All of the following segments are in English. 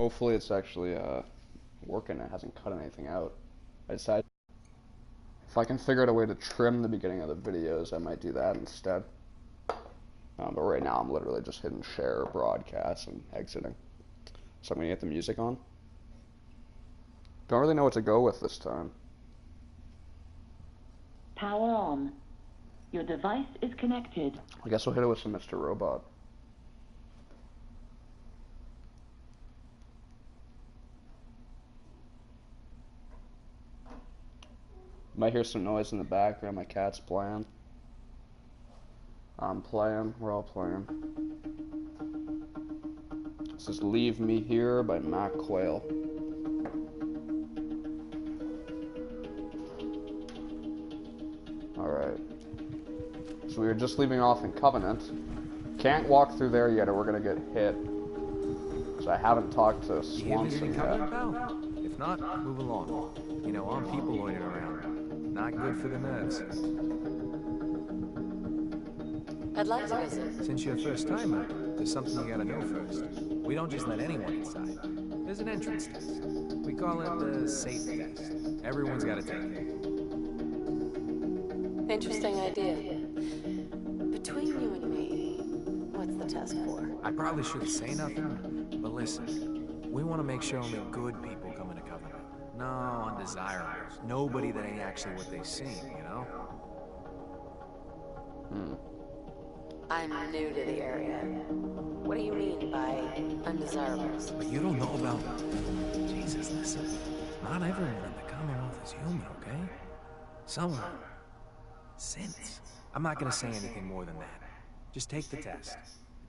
Hopefully it's actually working. It hasn't cut anything out. I decided if I can figure out a way to trim the beginning of the videos, I might do that instead. But right now I'm literally just hitting share broadcast and exiting. So I'm gonna get the music on. Don't really know what to go with this time. Power on. Your device is connected. I guess we'll hit it with some Mr. Robot. Might hear some noise in the background. My cat's playing. I'm playing. We're all playing. This is Leave Me Here by Mac Quayle. Alright. So we were just leaving off in Covenant. Can't walk through there yet or we're gonna get hit. Because I haven't talked to Swanson yet. If not, move along. You know, armed people loitering around. Not good for the nerves. I'd like to visit. Since you're a first-timer, there's something you gotta know first. We don't just let anyone inside. There's an entrance test. We call it the safe test. Everyone's gotta take it. Interesting idea. Between you and me, what's the test for? I probably shouldn't say nothing, but listen. We want to make sure only good people come into Covenant. No undesirables. Nobody that ain't actually what they seem, you know? I'm new to the area. What do you mean by undesirables? But you don't know about... Jesus, listen. Not everyone in the Commonwealth is human, okay? Some are... synths. I'm not gonna say anything more than that. Just take the test.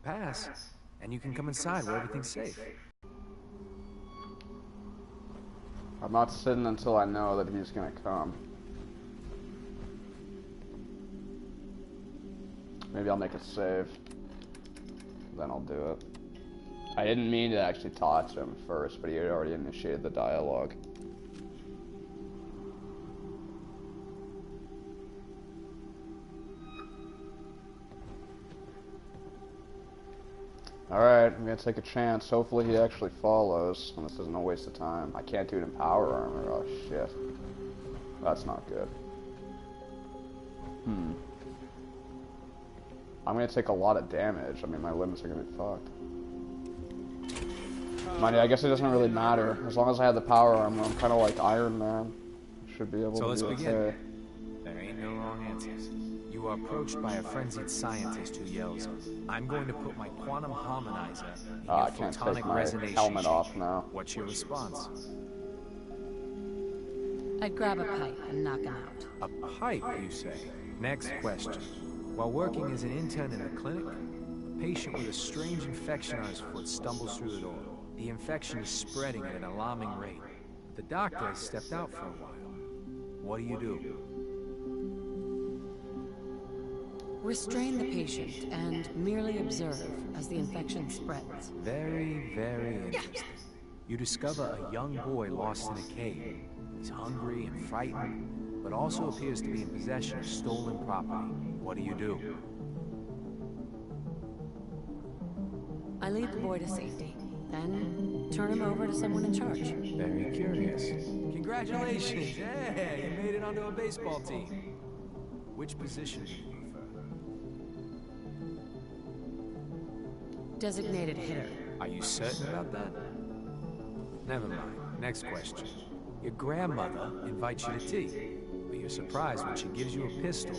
Pass, and you can come inside where everything's safe. I'm not sitting until I know that he's gonna come. Maybe I'll make a save. Then I'll do it. I didn't mean to actually talk to him first, but he had already initiated the dialogue. Alright, I'm gonna take a chance. Hopefully he actually follows, and this isn't a waste of time. I can't do it in power armor. Oh shit. That's not good. I'm gonna take a lot of damage. I mean, my limbs are gonna be fucked. Mind you, I guess it doesn't really matter. As long as I have the power armor, I'm kinda like Iron Man. Should be able to do okay. So let's begin. There ain't no wrong answers. You are approached by a frenzied scientist who yells, "I'm going to put my quantum harmonizer in your I can't photonic take my resonation helmet off now. What's your response? I'd grab a pipe and knock him out. A pipe, you say? Next question. While working as an intern in the clinic, a patient with a strange infection on his foot stumbles through the door. The infection is spreading at an alarming rate. The doctor has stepped out for a while. What do you do? Restrain the patient and merely observe as the infection spreads. Very, very interesting. You discover a young boy lost in a cave. He's hungry and frightened, but also appears to be in possession of stolen property. What do you do? I lead the boy to safety, then turn him over to someone in charge. Very curious. Congratulations! Yeah, you made it onto a baseball team. Which position do you prefer? Designated hitter. Are you certain about that? Never mind. Next question. Your grandmother invites you to tea, but you're surprised when she gives you a pistol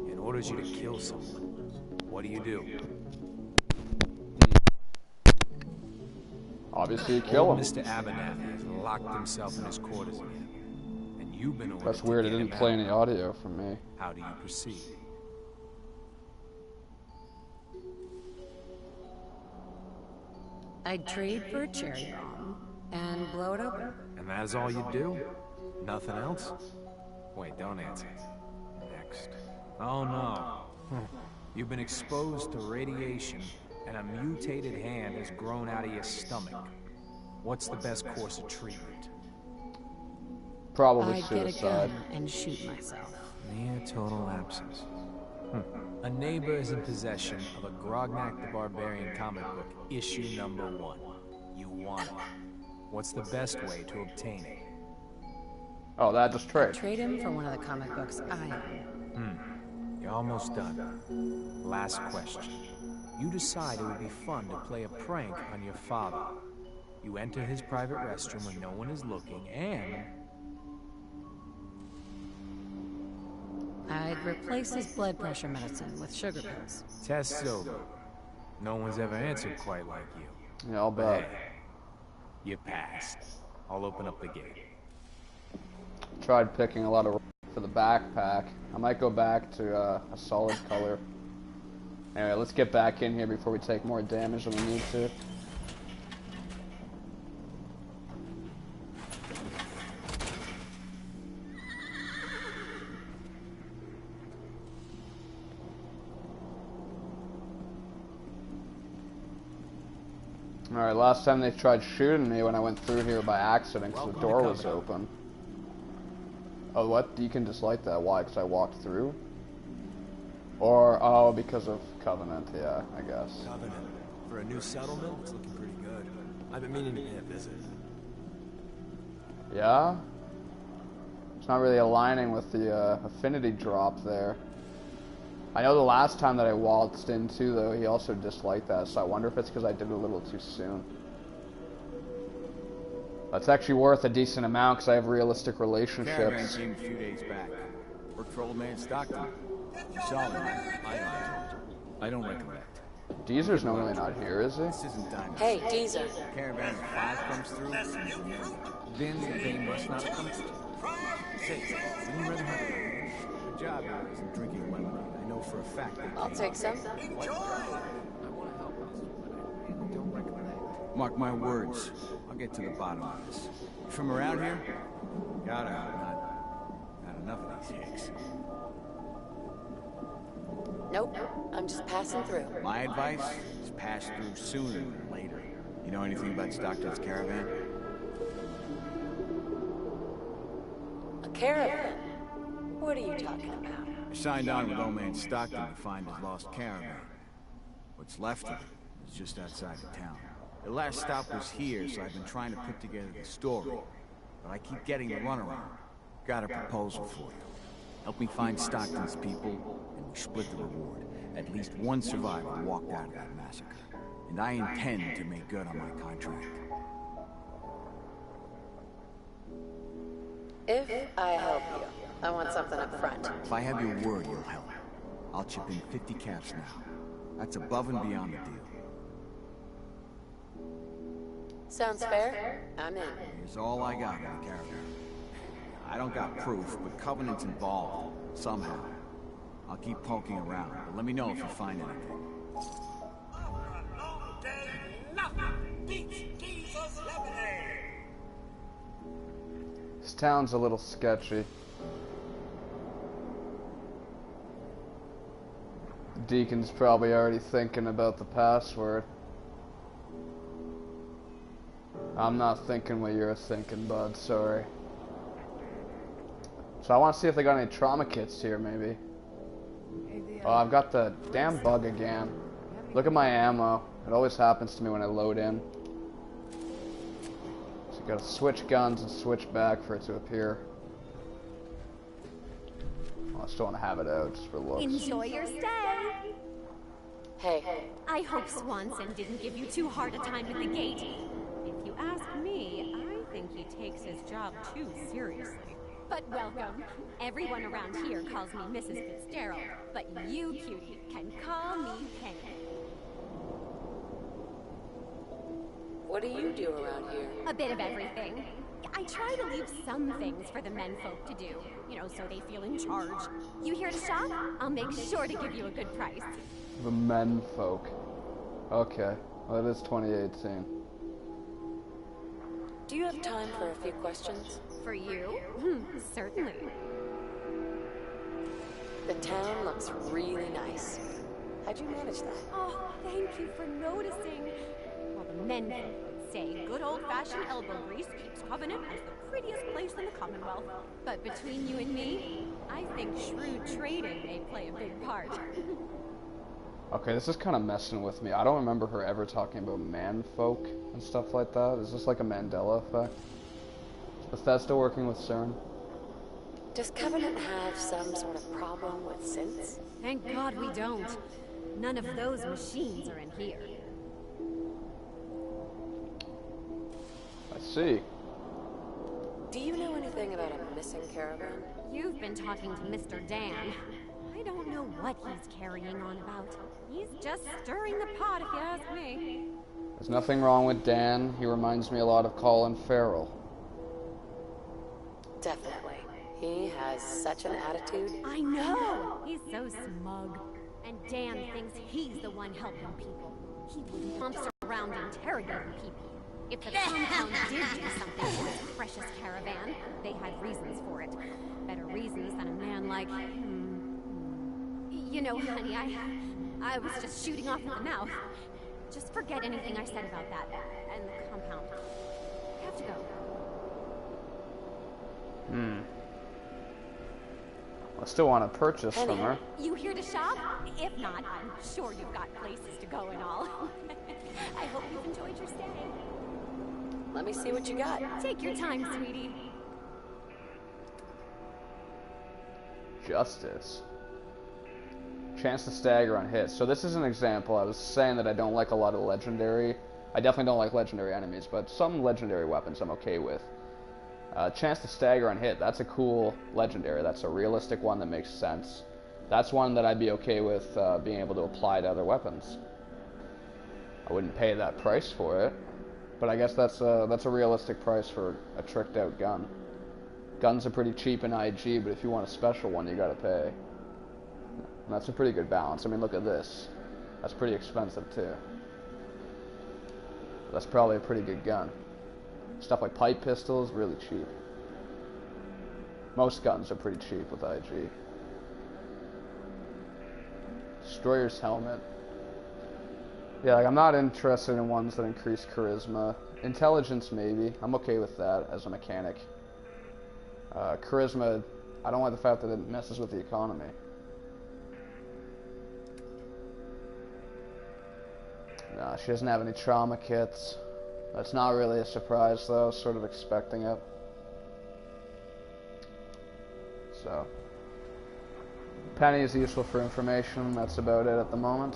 and orders you to kill someone. What do you do? Obviously you kill him. Mr. Abernathy has locked himself in his quarters again, and you've been ordered That's to weird, it get didn't him play out. any audio from me. How do you proceed? I'd trade for a cherry bomb and blow it open. And that is all you do? Nothing else? Wait, don't answer. Next. Oh no. You've been exposed to radiation, and a mutated hand has grown out of your stomach. What's the best course of treatment? Probably I'd get a suicide. gun and shoot myself. Near total absence. A neighbor is in possession of a Grognak the Barbarian comic book, issue number 1. You want it. What's the best way to obtain it? Oh, that just trade. Trade him for one of the comic books I own. You're almost done. Last question. You decide it would be fun to play a prank on your father. You enter his private restroom when no one is looking, and... I'd replace his blood pressure medicine with sugar pills. Test's over. No one's ever answered quite like you. Yeah, I'll bet. Hey, you passed. I'll open up the gate. Tried picking a lot of for the backpack. I might go back to a solid color. Anyway, let's get back in here before we take more damage than we need to. Alright, last time they tried shooting me when I went through here by accident because the door was open. Oh, what? You can just light that. Why? Because I walked through? Or, oh, because of Covenant, yeah, I guess. Covenant. For a new settlement, it's looking pretty good. I've been meaning to pay a visit. Yeah? It's not really aligning with the affinity drop there. I know the last time that I waltzed in too, though, he also disliked that, so I wonder if it's because I did it a little too soon. That's actually worth a decent amount because I have realistic Caravan relationships. came a few days back. Worked for old man Stockton. You saw him. I don't recollect. Deezer's normally not here, is he? This isn't Diamond. Hey, Deezer. Caravan of 5 comes through. Then they must not have come through. Say, would you rather have a job here isn't drinking lemonade? I know for a fact that I'll take some. I want to help us, but I really don't recollect. Mark my words. I'll get to the bottom of this. You from around here? Gotta. Not enough of these hicks. Nope, I'm just passing through. My advice is pass through sooner than later. You know anything about Stockton's caravan? A caravan? What are you talking about? I signed on with old man Stockton to find his lost caravan. What's left of it is just outside of town. The last stop was here, so I've been trying to put together the story. But I keep getting the runaround. Got a proposal for you. Help me find Stockton's people, and we split the reward. At least one survivor walked out of that massacre. And I intend to make good on my contract. If I help you, I want something up front. If I have your word, you'll help. I'll chip in 50 caps now. That's above and beyond the deal. Sounds fair? I'm in. Here's all I got in the caravan. I don't got proof, but Covenant's involved. Somehow. I'll keep poking around, but let me know if you find anything. This town's a little sketchy. Deacon's probably already thinking about the password. I'm not thinking what you're thinking, bud, sorry. So I want to see if they got any trauma kits here, maybe. Oh, I've got the damn bug again. Look at my ammo. It always happens to me when I load in. So you gotta switch guns and switch back for it to appear. Well, I still want to have it out just for looks. Enjoy your stay. Hey, I hope Swanson didn't give you too hard a time at the gate. If you ask me, I think he takes his job too seriously. But welcome. Everyone around here calls me Mrs. Fitzgerald, but you, cutie, can call me Penny. what do you do around here? A bit of everything. I try to leave some things for the menfolk to do, you know, so they feel in charge. You here to shop? I'll make sure to give you a good price. The menfolk. Okay. Well, it is 2018. Do you have time for a few questions? For you? Certainly. The town looks really nice. How'd you manage that? Oh, thank you for noticing. Well, the menfolk would say good old-fashioned elbow grease keeps Covenant as the prettiest place in the Commonwealth. But between you and me, I think shrewd trading may play a big part. Okay, this is kind of messing with me. I don't remember her ever talking about man-folk and stuff like that. Is this like a Mandela effect? Is Bethesda working with CERN? Does Covenant have some sort of problem with synths? Thank God we don't. None of those machines are in here. I see. Do you know anything about a missing caravan? You've been talking to Mr. Dan. I don't know what he's carrying on about. He's just stirring the pot, if you ask me. There's nothing wrong with Dan. He reminds me a lot of Colin Farrell. Definitely. He has such an attitude. I know! He's so smug. And Dan thinks he's the one helping people. He bumps around interrogating people. If the compound did do something to this precious caravan, they had reasons for it. Better reasons than a man like You know, honey, I was just shooting off at the mouth. Just forget anything I said about that and the compound. I have to go. I still want to purchase from her. You here to shop? If not, I'm sure you've got places to go and all. I hope you've enjoyed your stay. Let me see what you got. Take your time, sweetie. Justice. Chance to stagger on hits. So this is an example. I was saying that I don't like a lot of legendary. I definitely don't like legendary enemies, but some legendary weapons I'm okay with. Chance to stagger on hit. That's a cool legendary. That's a realistic one that makes sense. That's one that I'd be okay with being able to apply to other weapons. I wouldn't pay that price for it, but I guess that's a realistic price for a tricked out gun. Guns are pretty cheap in IG, but if you want a special one, you gotta pay. And that's a pretty good balance. I mean, look at this. That's pretty expensive too. That's probably a pretty good gun. Stuff like pipe pistols, really cheap. Most guns are pretty cheap with IG. Destroyer's helmet. Yeah, like I'm not interested in ones that increase charisma. Intelligence, maybe. I'm okay with that as a mechanic. Charisma, I don't like the fact that it messes with the economy. Nah, she doesn't have any trauma kits. That's not really a surprise, though. Sort of expecting it. So, Penny is useful for information. That's about it at the moment.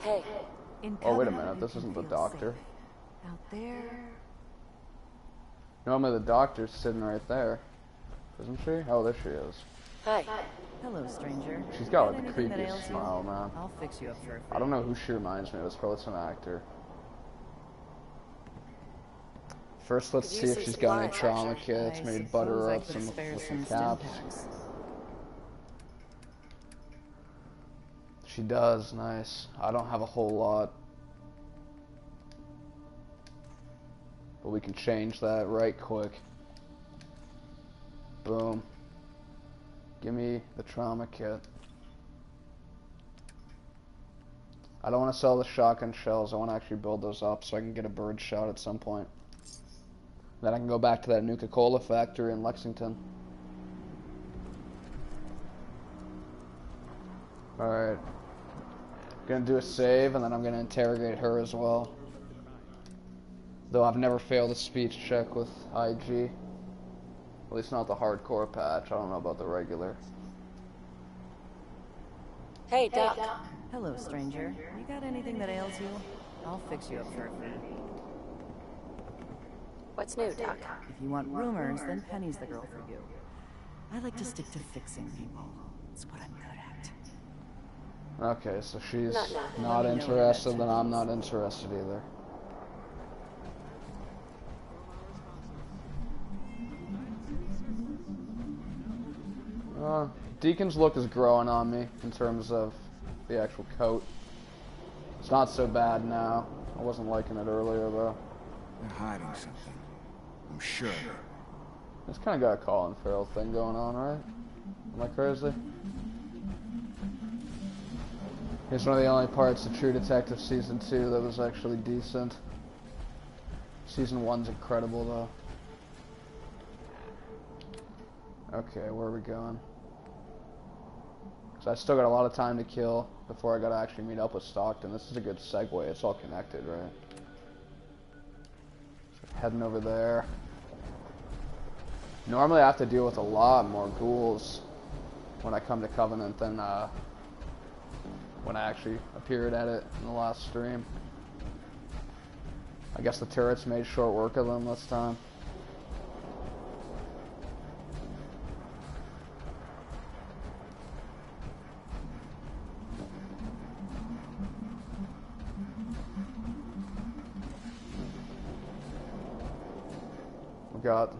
Hey. Oh, wait a minute. This isn't the doctor. Out there. Normally the doctor's sitting right there. Isn't she? Oh, there she is. Hi. Hello, stranger. She's got like the Anything that creepiest ails you? smile, man. I'll fix you up for a I don't know who she reminds me of. It's probably some actor. First, let's see if she's got any trauma kits. Maybe butter her up some with some caps. She does. Nice. I don't have a whole lot. But we can change that right quick. Boom. Give me the trauma kit. I don't want to sell the shotgun shells. I want to actually build those up so I can get a bird shot at some point. Then I can go back to that Nuka-Cola factory in Lexington. Alright. Gonna do a save and then I'm gonna interrogate her as well. Though I've never failed a speech check with IG. At least not the hardcore patch. I don't know about the regular. Hey, Doc. Hello, stranger. You got anything that ails you? I'll fix you up for a fee. What's new, Doc? If you want rumors, then Penny's the girl for you. I like to stick to fixing people. It's what I'm good at. Okay, so she's Not not interested, then I'm not interested either. Deacon's look is growing on me in terms of the actual coat. It's not so bad now. I wasn't liking it earlier though. They're hiding something. I'm sure. It's kind of got a Colin Farrell thing going on, right? Am I crazy? Here's one of the only parts of True Detective Season 2 that was actually decent. Season 1's incredible though. Okay, where are we going? So I still got a lot of time to kill. before I gotta actually meet up with Stockton. This is a good segue. It's all connected, right? So heading over there. Normally I have to deal with a lot more ghouls when I come to Covenant than when I actually appeared at it in the last stream. I guess the turrets made short work of them this time. We got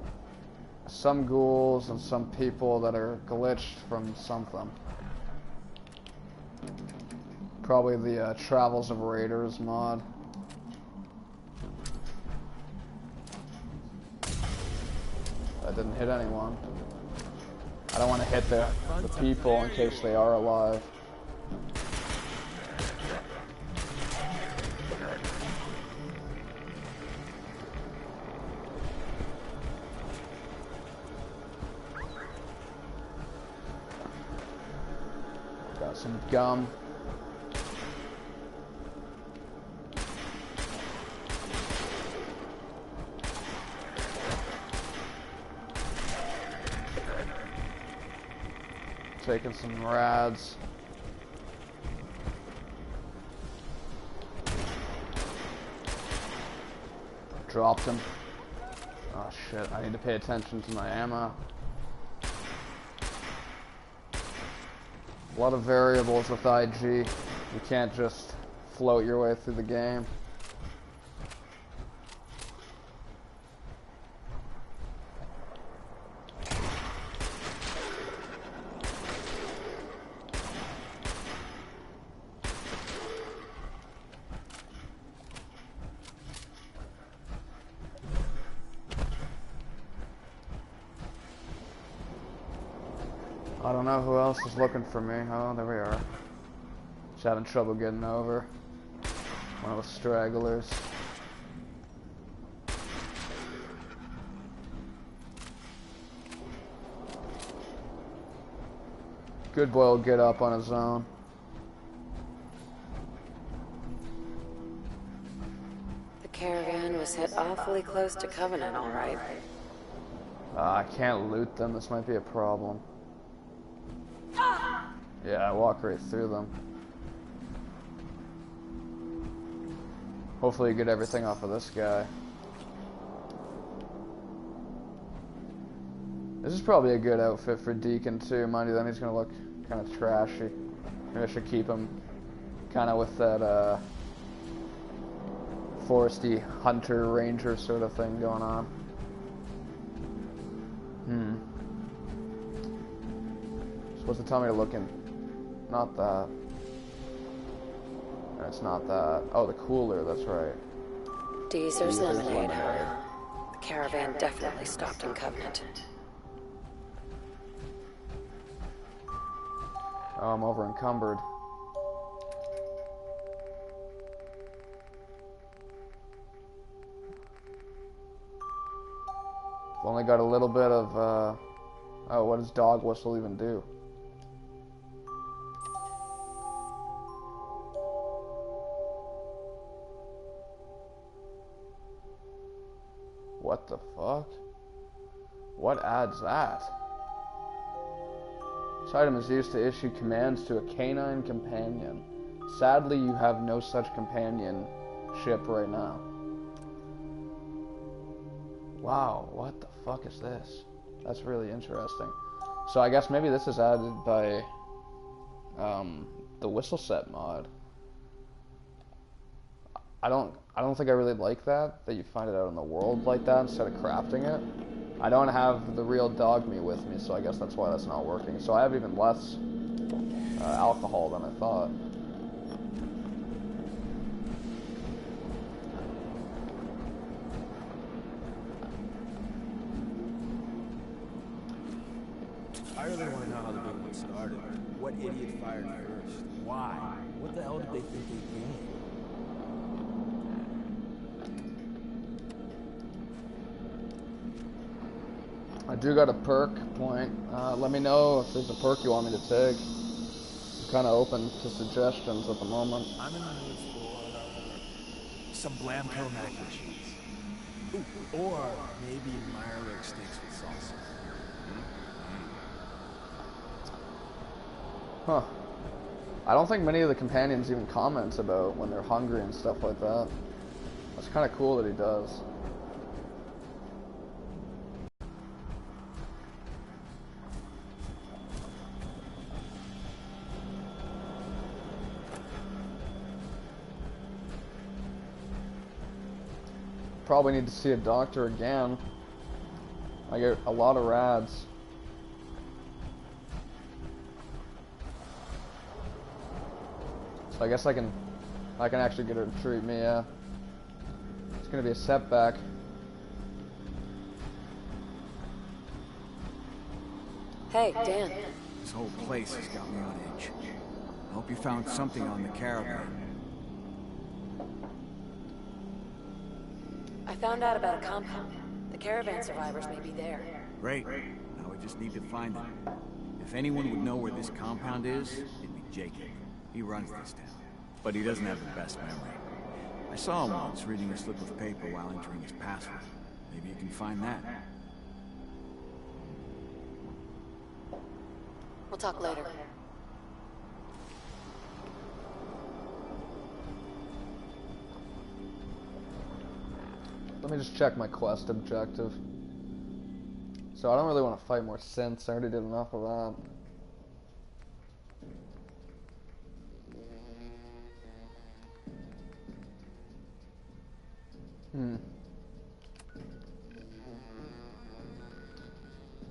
some ghouls and some people that are glitched from something. Probably the Travels of Raiders mod. That didn't hit anyone. I don't want to hit the people in case they are alive. Got some gum. Taking some rads. Dropped him. Oh shit, I need to pay attention to my ammo. A lot of variables with IG. You can't just float your way through the game. I don't know who else is looking for me. Oh, there we are. Just having trouble getting over. One of the stragglers. Good boy will get up on his own. The caravan was hit awfully close to Covenant, all right. I can't loot them. This might be a problem. Yeah, I walk right through them. Hopefully you get everything off of this guy. This is probably a good outfit for Deacon too. Mind you, then he's gonna look kind of trashy. Maybe I should keep him kind of with that foresty hunter ranger sort of thing going on. Supposed to tell me to look in. Not that. It's not that. Oh, the cooler, that's right. Deezer's lemonade, huh? The caravan definitely stopped in Covenant. Oh, I'm over encumbered. I've only got a little bit of, oh, what does dog whistle even do? What the fuck? What adds that? This item is used to issue commands to a canine companion. Sadly, you have no such companionship right now. Wow, what the fuck is this? That's really interesting. So I guess maybe this is added by the whistle set mod. I don't think I really like that you find it out in the world like that instead of crafting it. I don't have the real dog meat with me, so I guess that's why that's not working. So I have even less alcohol than I thought. I really want to know how the big one started. What idiot fired first? Why? What the hell did they think they gained? I do got a perk point. Let me know if there's a perk you want me to take. kind of open to suggestions at the moment. I'm in the mood for some Blamco mac and cheese. Ooh, or maybe Mirelurk steaks with salsa. Huh. I don't think many of the companions even comment about when they're hungry and stuff like that. That's kind of cool that he does. Probably need to see a doctor again. I get a lot of rads. So I guess I can actually get her to treat me, yeah. It's gonna be a setback. Hey, Dan. This whole place has got me on edge. I hope you found something on the caravan. I found out about a compound. The caravan survivors may be there. Great. Now we just need to find them. If anyone would know where this compound is, it'd be Jacob. He runs this town. But he doesn't have the best memory. I saw him once reading a slip of paper while entering his password. Maybe you can find that. We'll talk later. Let me just check my quest objective. So I don't really want to fight more synths. I already did enough of that.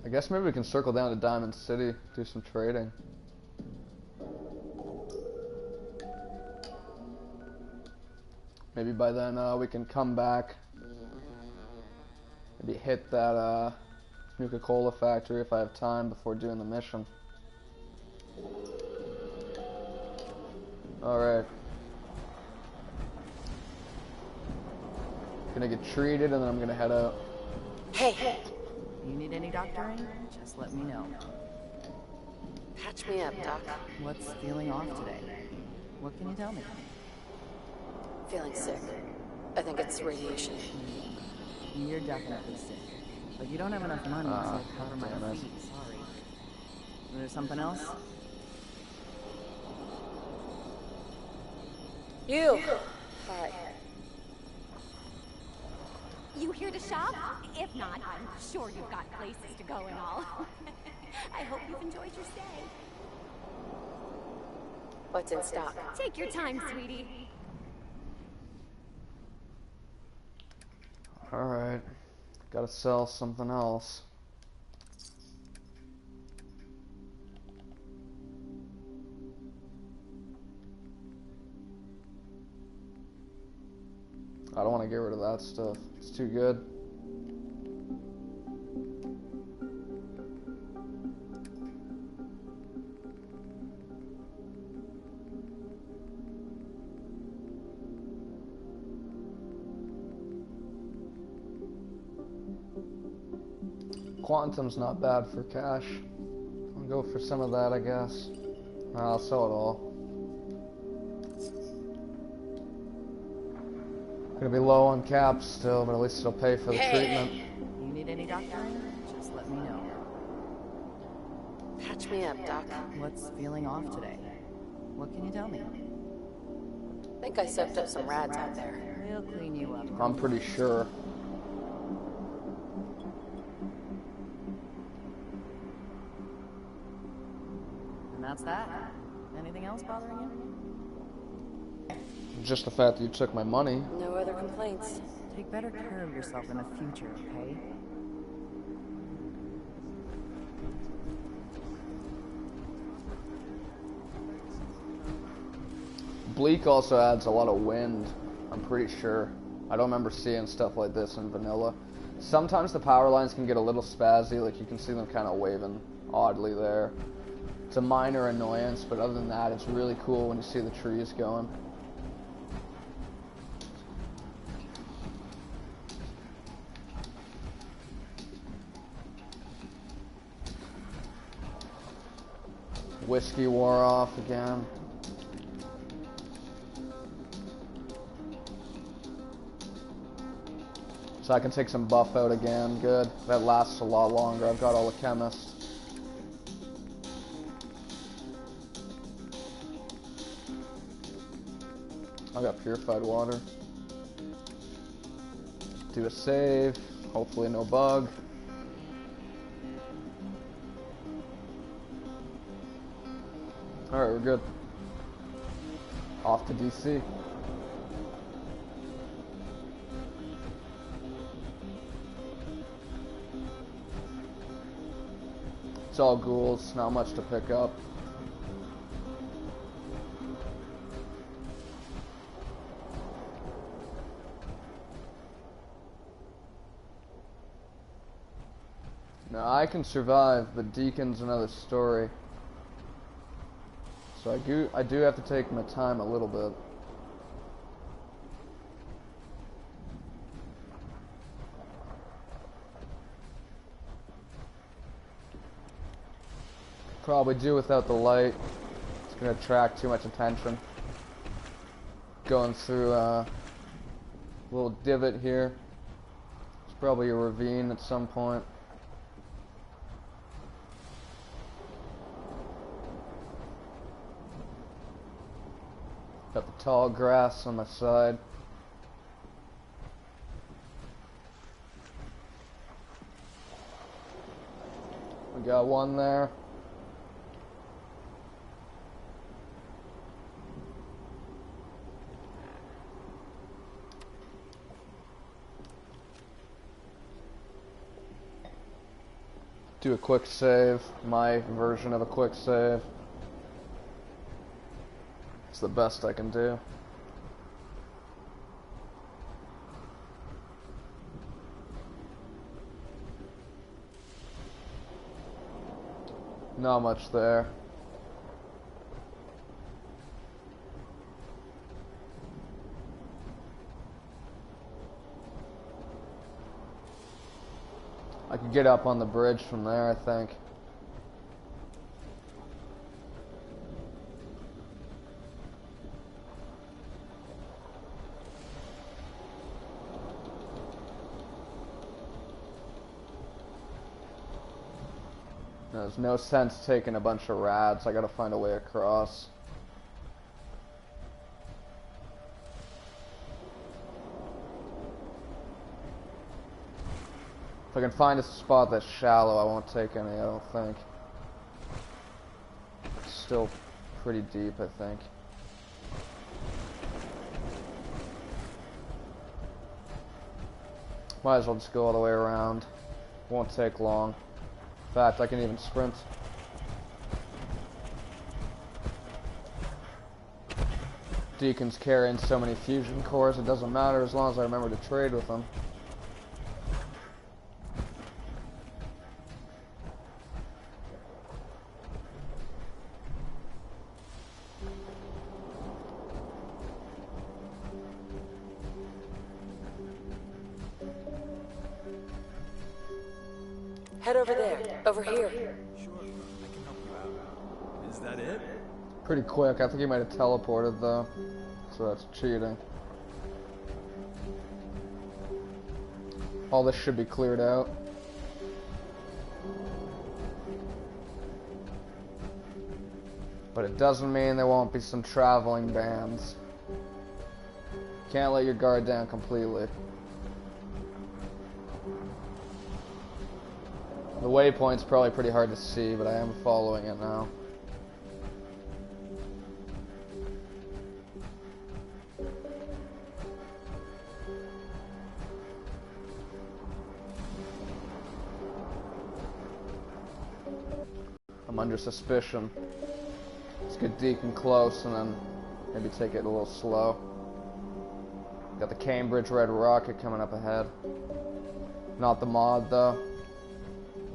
I guess maybe we can circle down to Diamond City, do some trading. Maybe by then we can come back. Maybe hit that Nuka-Cola factory if I have time before doing the mission. Alright. Gonna get treated and then I'm gonna head out. Hey! You need any doctoring? Just let me know. Patch me up, Doc. What's feeling off today? What can you tell me? Feeling sick. I think it's radiation. You're definitely sick. But you don't have enough money to cover my damn it. fees. Sorry. There's something else? You! Hi. You here to shop? If not, I'm sure you've got places to go and all. I hope you've enjoyed your stay. What's in stock? Take your time, sweetie. Alright. Gotta sell something else. I don't want to get rid of that stuff. It's too good. Quantum's not bad for cash. I'll go for some of that, I guess. I'll sell it all. Gonna be low on caps still, but at least it'll pay for the treatment. You need any doctoring? Just let me know. Patch me up, Doc. What's feeling off today? What can you tell me? I think I soaked up some rads out there. We'll clean you up. I'm pretty sure. And that's that? Anything else bothering you? Just the fact that you took my money. No other complaints. Take better care of yourself in the future, okay? Bleak also adds a lot of wind, I'm pretty sure. I don't remember seeing stuff like this in vanilla. Sometimes the power lines can get a little spazzy, like you can see them kind of waving oddly there. It's a minor annoyance, but other than that, it's really cool when you see the trees going. Whiskey wore off again. So I can take some buff out again. Good. That lasts a lot longer. I've got all the chemists. I got purified water. Do a save. Hopefully no bug. Alright, we're good. Off to DC. It's all ghouls, not much to pick up. Now I can survive, but Deacon's another story. So I do have to take my time a little bit. Probably do without the light. It's gonna attract too much attention. Going through a little divot here. It's probably a ravine at some point. Got the tall grass on my side. We got one there. Do a quick save, my version of a quick save. It's the best I can do. Not much there. I could get up on the bridge from there, I think. There's no sense taking a bunch of rats. I gotta find a way across. If I can find a spot that's shallow, I won't take any, I don't think. It's still pretty deep, I think. Might as well just go all the way around. Won't take long. In fact, I can even sprint. Deacon's carrying so many fusion cores, it doesn't matter as long as I remember to trade with them. Head over there. Over here. Sure, I can help you out. Is that it? Pretty quick. I think he might have teleported though, so that's cheating. All this should be cleared out. But it doesn't mean there won't be some traveling bands. Can't let your guard down completely. The waypoint's probably pretty hard to see, but I am following it now. I'm under suspicion. Let's get Deacon close and then maybe take it a little slow. Got the Cambridge Red Rocket coming up ahead. Not the mod though.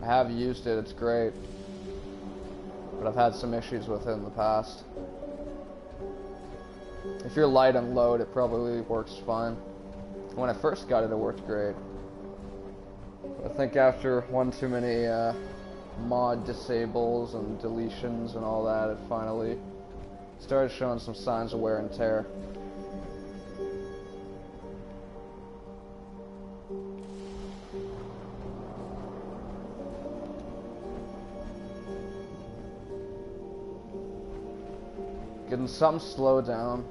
I have used it, it's great. But I've had some issues with it in the past. If you're light on load, it probably works fine. When I first got it, it worked great. But I think after one too many mod disables and deletions and all that, it finally started showing some signs of wear and tear. Getting something slowed down.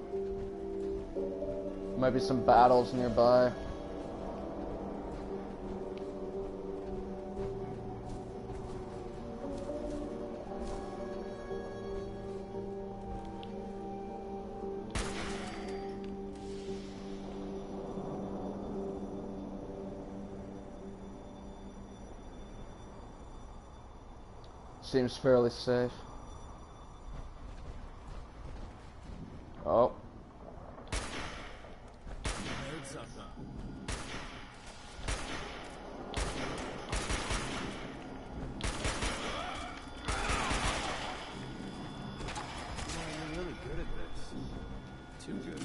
Might be some battles nearby. Seems fairly safe. Oh. You're really good at this. Too good.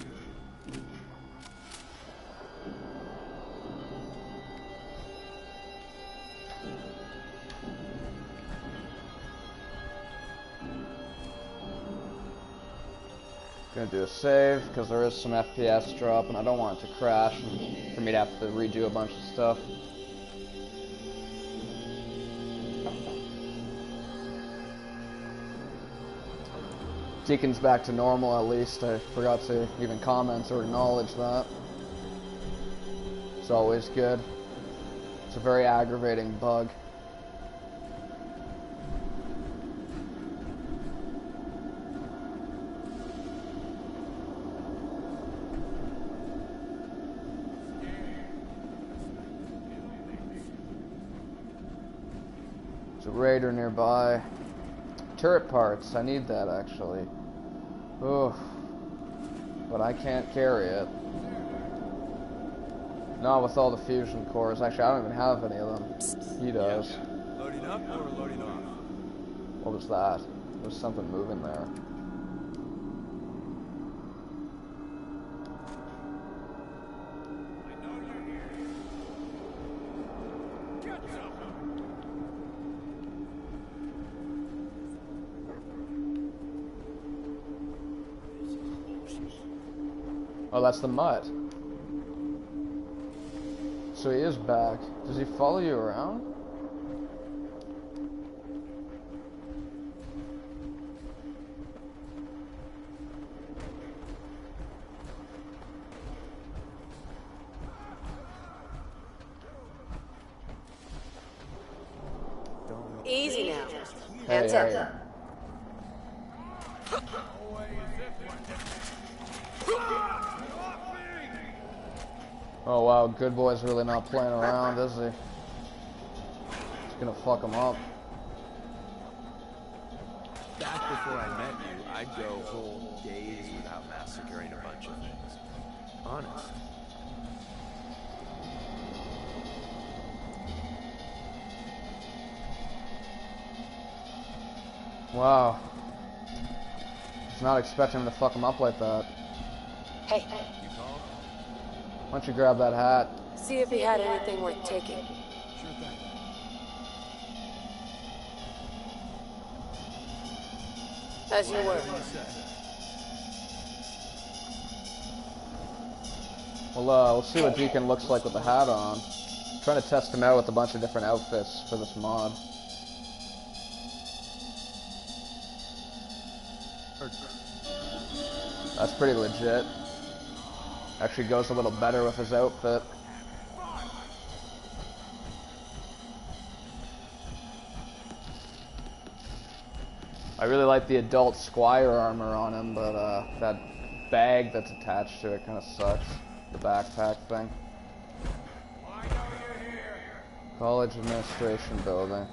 Gonna do a save because there is some FPS drop and I don't want it to crash and for me to have to redo a bunch of stuff. Deacon's back to normal at least. I forgot to even comment or acknowledge that. It's always good. It's a very aggravating bug. There's a raider nearby. Turret parts, I need that actually. Oof. But I can't carry it. Not with all the fusion cores. Actually, I don't even have any of them. He does. Loading up or loading off? What was that? There was something moving there. Oh, that's the mutt. So he is back. Does he follow you around? Easy now. Hey, Hands hey. up. Oh wow, good boy's really not playing around, is he? He's gonna fuck him up. Back before I met you, I'd go whole days without massacring a bunch of things. Honest. Wow. He's not expecting him to fuck him up like that. Hey, Why don't you grab that hat? see if he had anything worth taking. Sure thing. As you were. Well, we'll see what Deacon looks like with the hat on. I'm trying to test him out with a bunch of different outfits for this mod. That's pretty legit. Actually goes a little better with his outfit. I really like the adult Squire armor on him, but that bag that's attached to it kind of sucks. The backpack thing. College administration building.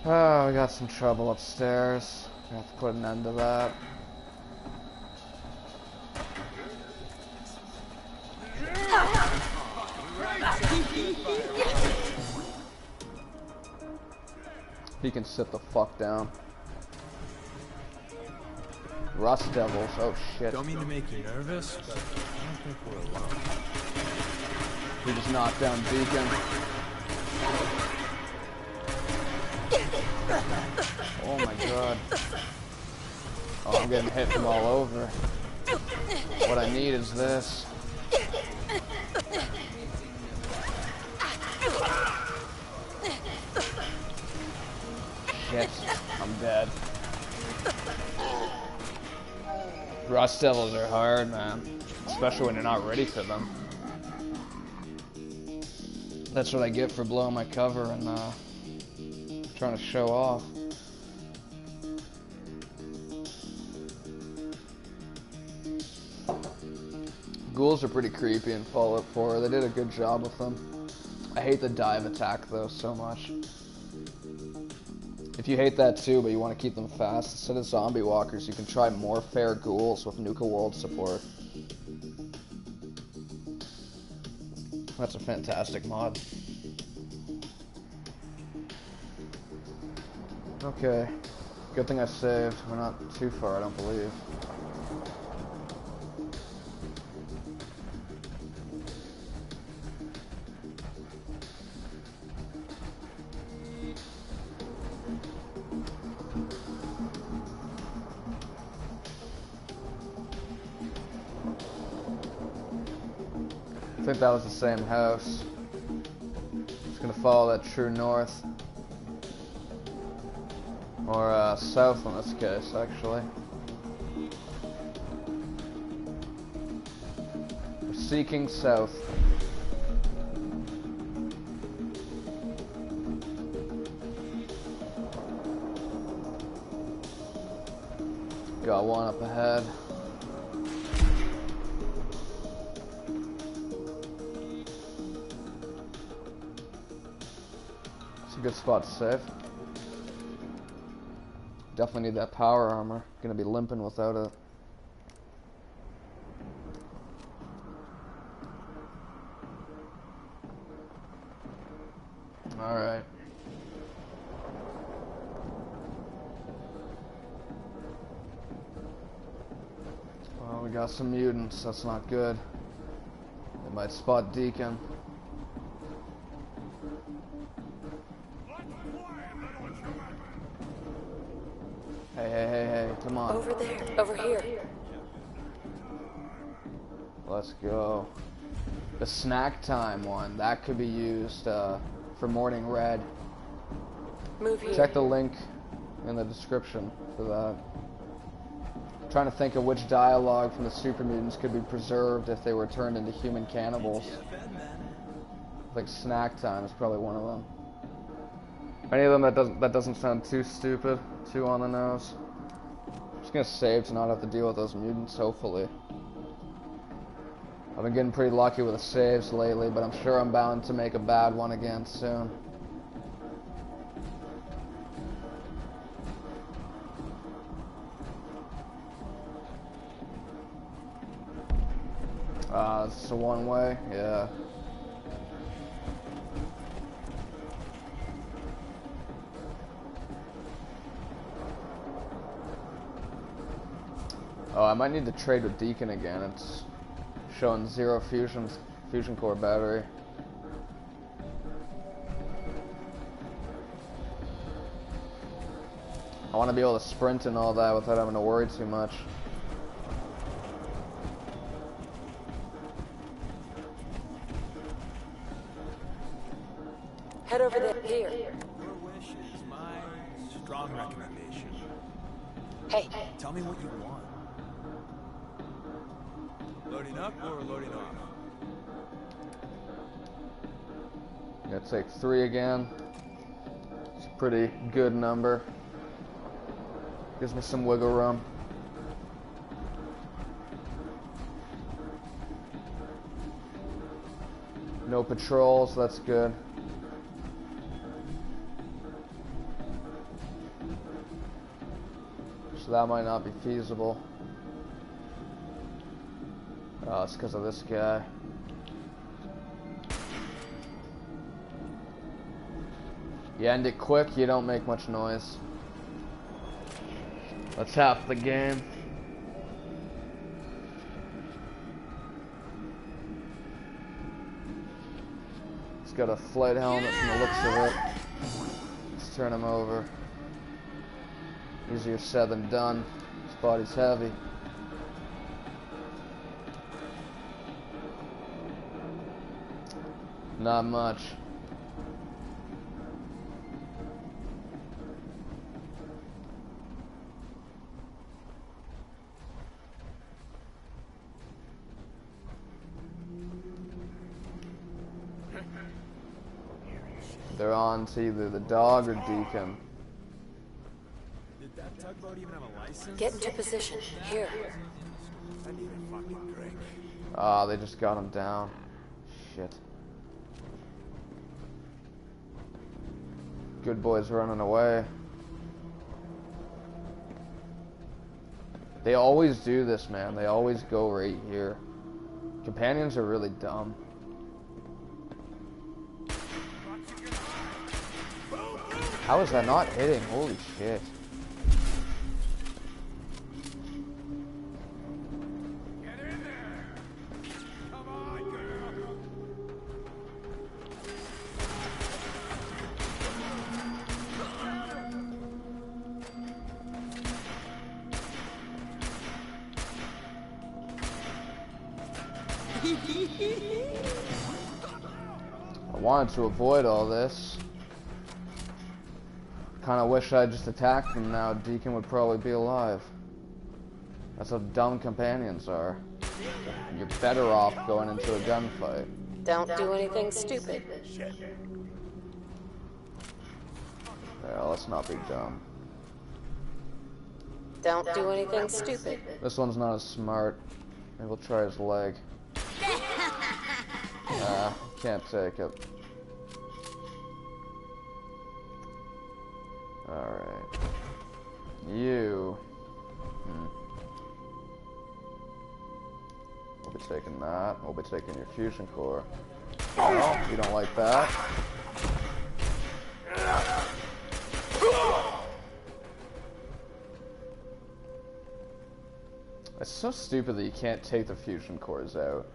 Oh, we got some trouble upstairs. We have to put an end to that. He can sit the fuck down. Rust Devils, oh shit. Don't mean to make you nervous, but I don't think we're alone. We just knocked down Deacon. Oh my god. Oh, I'm getting hit from all over. What I need is this. Shit, I'm dead. Rust Devils are hard, man. Especially when you're not ready for them. That's what I get for blowing my cover and trying to show off. Ghouls are pretty creepy in Fallout 4. They did a good job with them. I hate the dive attack though so much. If you hate that too, but you want to keep them fast, instead of zombie walkers, you can try more fair ghouls with Nuka World support. That's a fantastic mod. Okay. Good thing I saved. We're not too far, I don't believe. I think that was the same house. Just gonna follow that true north. Or south in this case, actually. We're seeking south. Got one up ahead. Good spot to save. Definitely need that power armor. Gonna be limping without it. Alright. Well, we got some mutants. That's not good. They might spot Deacon. Hey, come on. Over there. Over here. Let's go. The snack time one, that could be used for Morning Red. Move here. Check the link in the description for that. I'm trying to think of which dialogue from the Super Mutants could be preserved if they were turned into human cannibals. I think snack time is probably one of them. Any of them that doesn't sound too stupid, too on the nose. I'm just gonna save to not have to deal with those mutants, hopefully. I've been getting pretty lucky with the saves lately, but I'm sure I'm bound to make a bad one again soon. It's a one-way, yeah. Oh, I might need to trade with Deacon again. It's showing 0 fusion core battery. I want to be able to sprint and all that without having to worry too much. Head over there. Here. Your wish is my strong recommendation. Hey. Tell me what you want. Loading up or loading off? Gonna take 3 again. It's a pretty good number. Gives me some wiggle room. No patrols, that's good. So that might not be feasible. Oh, it's because of this guy. You end it quick, you don't make much noise. That's half the game. He's got a flight helmet from the looks of it. Let's turn him over. Easier said than done. His body's heavy. Not much. They're on to either the dog or Deacon. Did that tugboat even have a license? Get into position. Here. I need a fucking drink. Ah, they just got him down. Shit. Good boy's running away. They always do this, man. They always go right here. Companions are really dumb. How is that not hitting? Holy shit. Get in there! Come on, girl! I wanted to avoid all this. Kinda wish I just attacked them now. Deacon would probably be alive. That's how dumb companions are. You're better off going into a gunfight. Don't do anything stupid. Yeah, let's not be dumb. Don't do anything stupid. This one's not as smart. Maybe we'll try his leg. Can't take it. Alright. You. We'll be taking that. We'll be taking your fusion core. No, you don't like that. It's so stupid that you can't take the fusion cores out.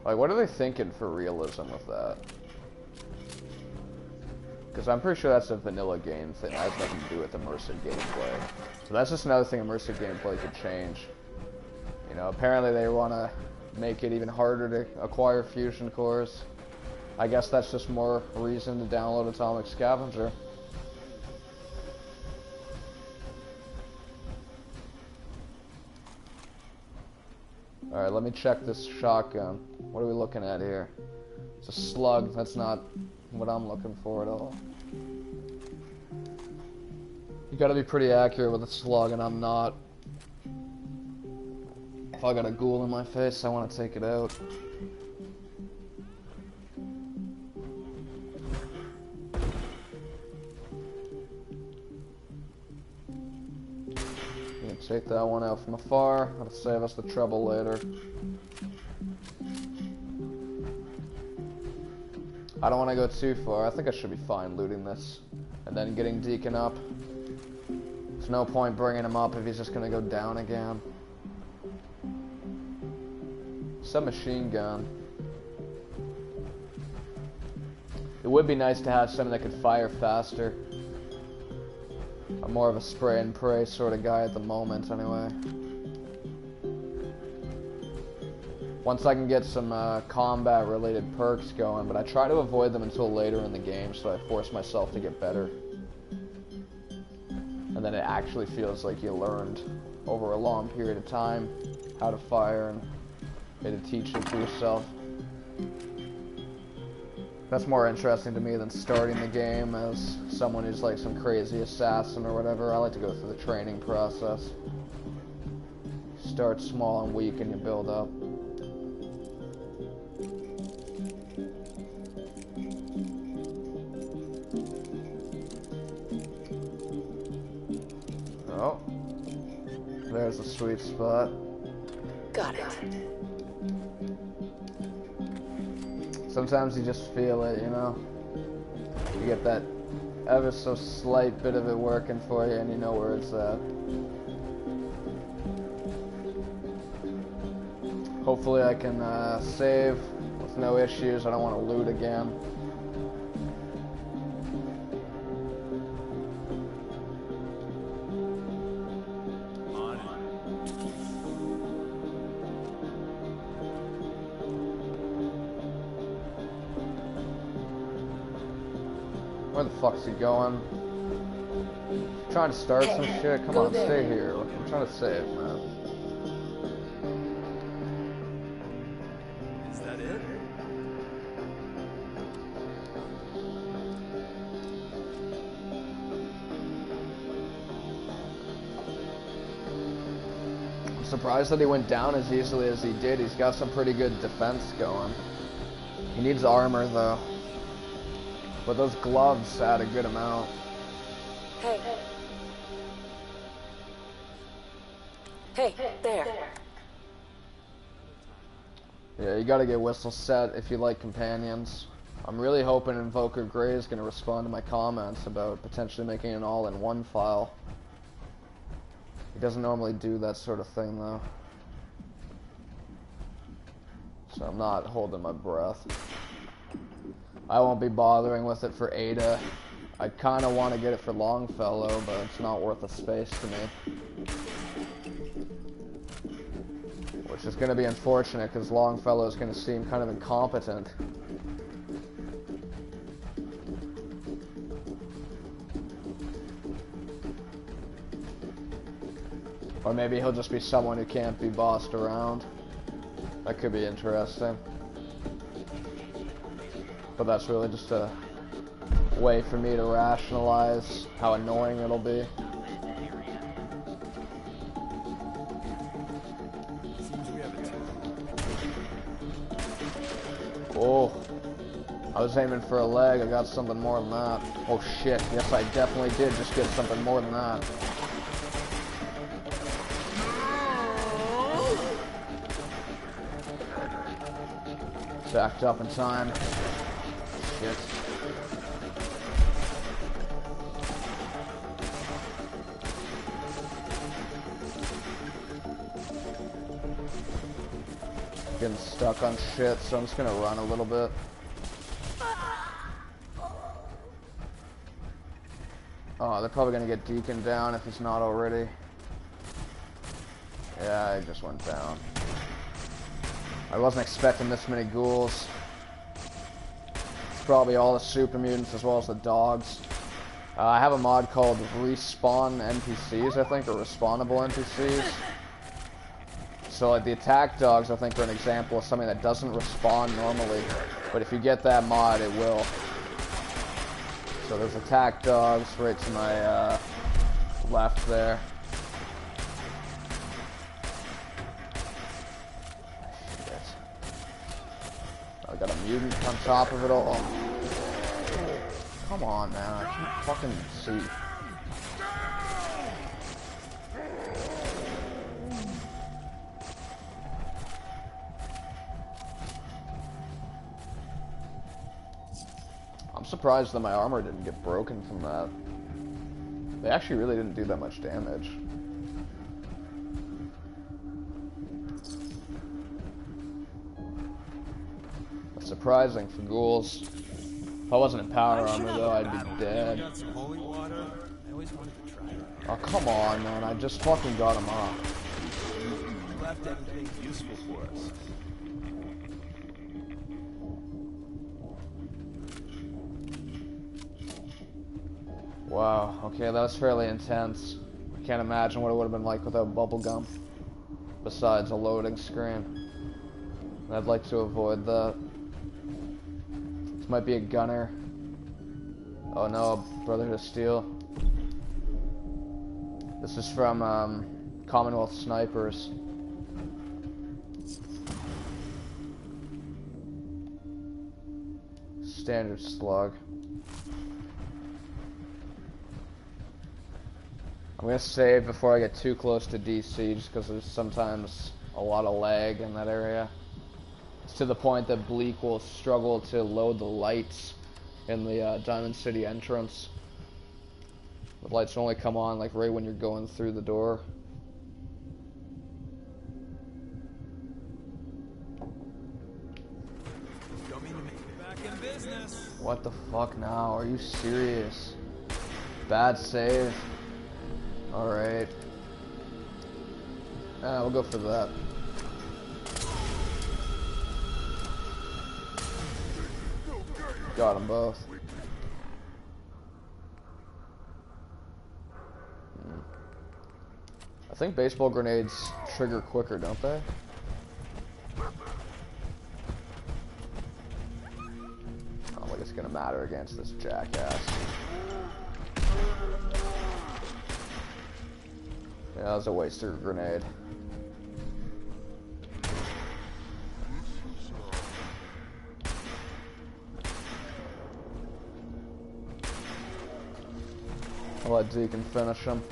Like, what are they thinking for realism with that? Because I'm pretty sure that's a vanilla game thing. That has nothing to do with immersive gameplay. So that's just another thing immersive gameplay could change. You know, apparently they want to make it even harder to acquire fusion cores. I guess that's just more reason to download Atomic Scavenger. Alright, let me check this shotgun. What are we looking at here? It's a slug. That's not what I'm looking for at all. You gotta be pretty accurate with a slug, and I'm not. If I got a ghoul in my face, I want to take it out. You can take that one out from afar. That'll save us the trouble later. I don't want to go too far. I think I should be fine looting this. And then getting Deacon up. There's no point bringing him up if he's just going to go down again. Submachine gun. It would be nice to have something that could fire faster. I'm more of a spray and pray sort of guy at the moment, anyway. Once I can get some combat-related perks going, but I try to avoid them until later in the game, so I force myself to get better. And then it actually feels like you learned over a long period of time how to fire, and you had to teach it to yourself. That's more interesting to me than starting the game as someone who's like some crazy assassin or whatever. I like to go through the training process. Start small and weak and you build up. Oh, there's a sweet spot. Got it. Sometimes you just feel it, you know? You get that ever so slight bit of it working for you and you know where it's at. Hopefully I can save with no issues. I don't want to loot again. Where the fuck's he going? Trying to start some shit? Come on, stay here. I'm trying to save, man. Is that it? I'm surprised that he went down as easily as he did. He's got some pretty good defense going. He needs armor, though. But those gloves add a good amount. Hey. Hey, there. Yeah, you gotta get Whistle set if you like companions. I'm really hoping Invoker Grey is gonna respond to my comments about potentially making an all-in-one file. He doesn't normally do that sort of thing, though. So I'm not holding my breath. I won't be bothering with it for Ada. I kind of want to get it for Longfellow, but it's not worth the space to me. Which is going to be unfortunate, because Longfellow is going to seem kind of incompetent. Or maybe he'll just be someone who can't be bossed around. That could be interesting. But that's really just a way for me to rationalize how annoying it'll be. Oh, I was aiming for a leg. I got something more than that. Oh shit, yes I definitely did just get something more than that. Backed up in time. Shit. Getting stuck on shit, so I'm just gonna run a little bit. Oh, they're probably gonna get Deacon down if he's not already. Yeah, I just went down. I wasn't expecting this many ghouls. It's probably all the super mutants as well as the dogs. I have a mod called Respawn NPCs, I think, or Respawnable NPCs. So like the attack dogs, I think, are an example of something that doesn't respawn normally. But if you get that mod, it will. So there's attack dogs right to my left there. I got a mutant on top of it all. Come on, man. I can't fucking see. I'm surprised that my armor didn't get broken from that. They actually really didn't do that much damage. That's surprising for ghouls. If I wasn't in power armor though, I'd be dead. Oh, come on, man. I just fucking got him off. You left anything useful for us. Wow, okay, that was fairly intense. I can't imagine what it would have been like without bubblegum. Besides a loading screen. And I'd like to avoid that. This might be a gunner. Oh no, Brotherhood of Steel. This is from Commonwealth Snipers. Standard slug. I'm gonna save before I get too close to DC, just because there's sometimes a lot of lag in that area. It's to the point that Bleak will struggle to load the lights in the Diamond City entrance. The lights only come on like right when you're going through the door. What the fuck now? Are you serious? Bad save. Alright. We'll go for that. Got them both. I think baseball grenades trigger quicker, don't they? I don't think it's gonna matter against this jackass. Yeah, that was a waste of a grenade. I'll let Deacon finish him.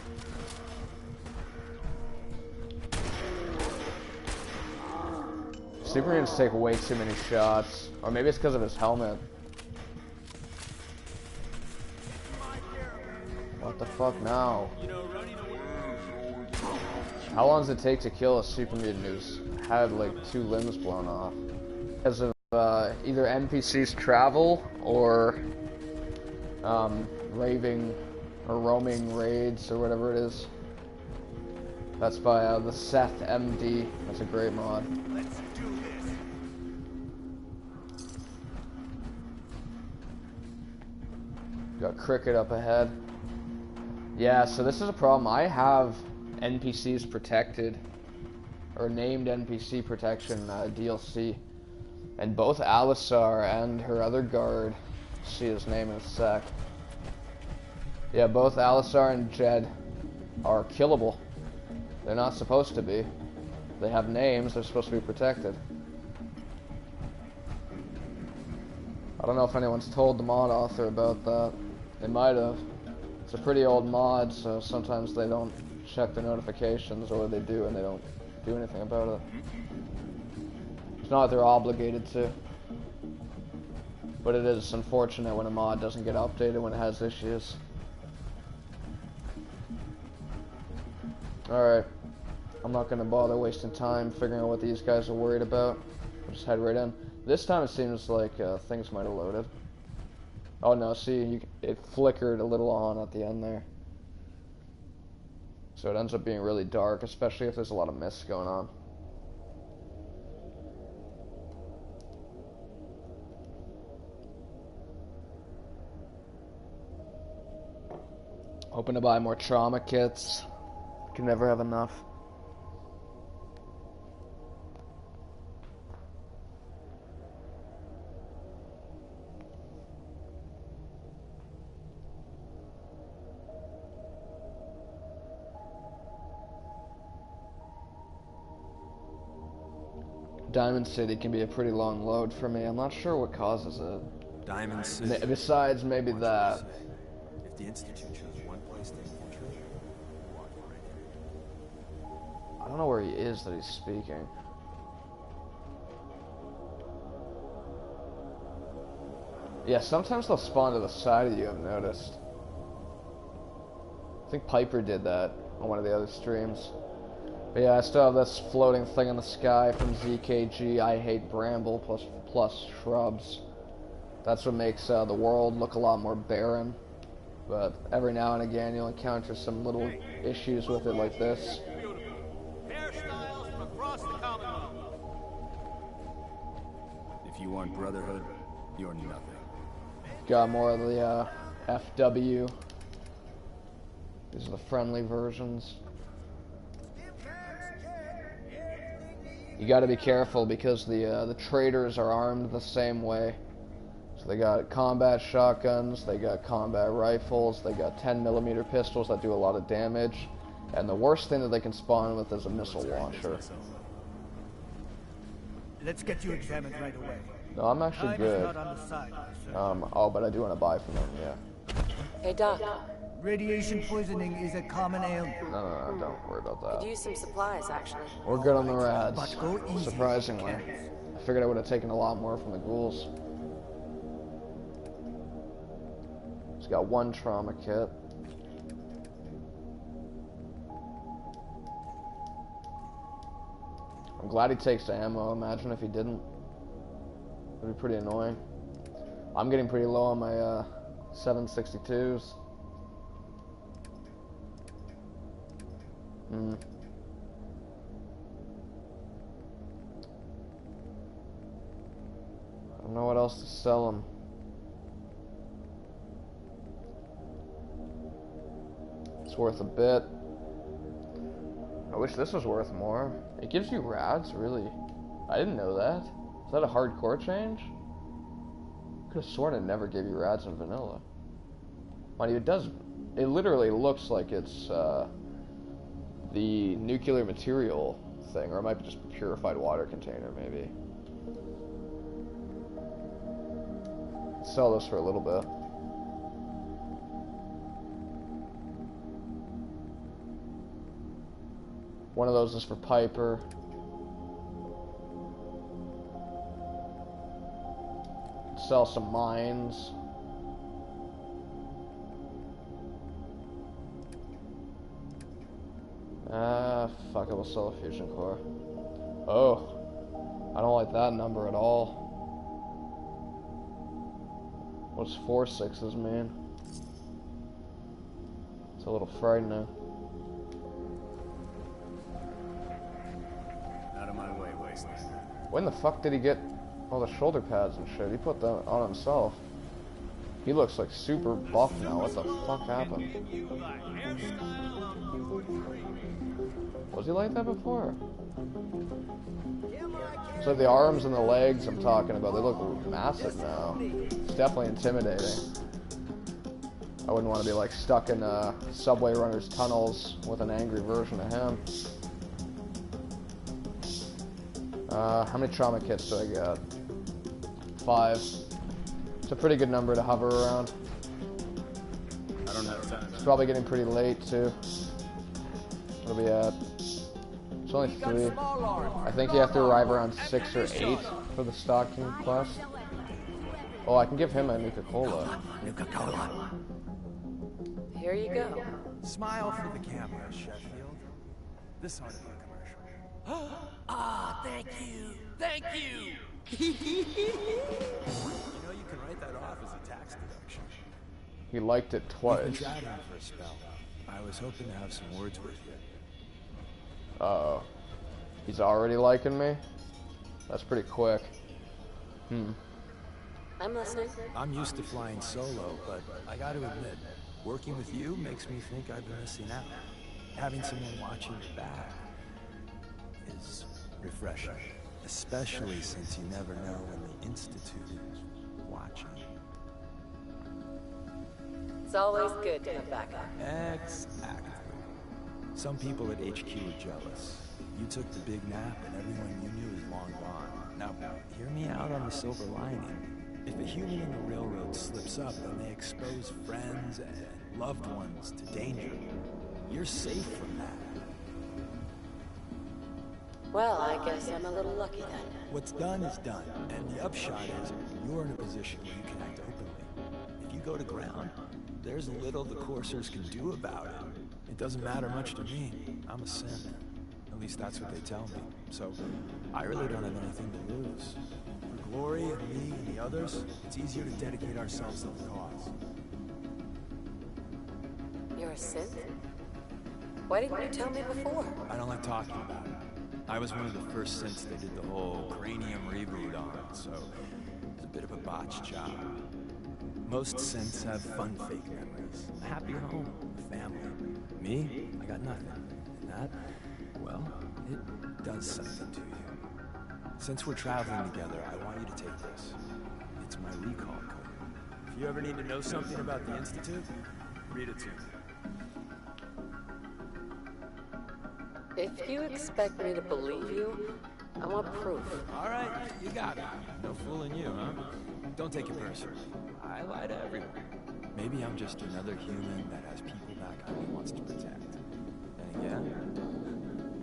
Superman's take way too many shots. Or maybe it's because of his helmet. What the fuck now? How long does it take to kill a super mutant who's had like 2 limbs blown off? Because of either NPCs travel or raving or roaming raids or whatever it is. That's by the Seth MD. That's a great mod. Let's do this. Got Cricket up ahead. Yeah, so this is a problem. I have NPCs protected, or named NPC protection DLC, and both Alisar and her other guard, see his name in a sec. Yeah, both Alisar and Jed are killable. They're not supposed to be. They have names, they're supposed to be protected. I don't know if anyone's told the mod author about that. They might have. It's a pretty old mod, so sometimes they don't check the notifications, or they do and they don't do anything about it. It's not that they're obligated to. But it is unfortunate when a mod doesn't get updated when it has issues. Alright. I'm not going to bother wasting time figuring out what these guys are worried about. I'll just head right in. This time it seems like things might have loaded. Oh no, see, it flickered a little on at the end there. So it ends up being really dark, especially if there's a lot of mist going on. Hoping to buy more trauma kits. Can never have enough. Diamond City can be a pretty long load for me. I'm not sure what causes it. Diamond City. Besides maybe that. If the Institute chose one place to infiltrate, walk right in. I don't know where he is that he's speaking. Yeah, sometimes they'll spawn to the side of you, I've noticed. I think Piper did that on one of the other streams. But yeah, I still have this floating thing in the sky from ZKG, I hate bramble plus shrubs. That's what makes the world look a lot more barren. But every now and again you'll encounter some little issues with it like this. Hairstyles from across the Commonwealth. If you want brotherhood, you're nothing. Got more of the FW. These are the friendly versions. You got to be careful because the traders are armed the same way. So they got combat shotguns, they got combat rifles, they got 10mm pistols that do a lot of damage, and the worst thing that they can spawn with is a missile launcher. Let's get you examined right away. No, I'm actually good. Not on the side, oh, but I do want to buy from them, yeah. Hey, Doc. Radiation poisoning is a common ailment. No, don't worry about that. Could use some supplies, actually. We're good on the rads, But go easy, surprisingly. okay? I figured I would have taken a lot more from the ghouls. He's got one trauma kit. I'm glad he takes ammo. Imagine if he didn't. It'd be pretty annoying. I'm getting pretty low on my 762s. I don't know what else to sell them. It's worth a bit. I wish this was worth more. It gives you rads, really. I didn't know that. Is that a hardcore change? Could have sworn it never gave you rads in vanilla. Mind you, it does. It literally looks like it's the nuclear material thing, or it might be just a purified water container, maybe. Sell this for a little bit. One of those is for Piper. Sell some mines. Fuck it, we'll sell a fusion core. Oh, I don't like that number at all. What's 4 6s mean? It's a little frightening. Out of my way, Wasteland. When the fuck did he get all the shoulder pads and shit? He put that on himself. He looks like super buff now. What the fuck happened? Was he like that before? So the arms and the legs I'm talking about, they look massive now. It's definitely intimidating. I wouldn't want to be like stuck in Subway Runner's tunnels with an angry version of him. How many trauma kits do I get? 5. It's a pretty good number to hover around. I don't have time. It's probably getting pretty late too. What are we at? It's only 3. I think you have to arrive around 6 or 8 for the stocking quest. Oh, I can give him a Nuka-Cola. Nuka-Cola. Here you go. Smile for the camera, Sheffield. This ought to be a commercial. Ah, thank you. Thank you. You know, you can write that off as a tax deduction. He liked it We've twice. been chatting for a spell. I was hoping to have some words with you. Uh-oh. He's already liking me? That's pretty quick. I'm listening. I'm used to flying solo, but I gotta admit, working with you makes me think I've been missing out. Having someone watching your back is refreshing. Especially since you never know when the Institute is watching. It's always good to have backup. Exactly. Some people at HQ are jealous. You took the big nap and everyone you knew is long gone. Now, hear me out on the silver lining. If a human in the railroad slips up and they expose friends and loved ones to danger, you're safe from that. Well, I guess I'm a little lucky then. What's done is done, and the upshot is you're in a position where you can act openly. If you go to ground, there's little the coursers can do about it. It doesn't matter much to me. I'm a sin. At least that's what they tell me. So I really don't have anything to lose. For Glory and me and the others, it's easier to dedicate ourselves to the cause. You're a synth? Why didn't you tell me before? I don't like talking about it. I was one of the first synths they did the whole cranium reboot on, so it's a bit of a botched job. Most synths have fun fake memories. Happy home, family. Me, I got nothing. And that, well, it does something to you. Since we're traveling together, I want you to take this. It's my recall code. If you ever need to know something about the Institute, read it to me. If you expect me to believe you, I want proof. All right, you got it. No fooling you, huh? Don't take it personally. I lie to everyone. Maybe I'm just another human that has people back home he wants to protect. And again,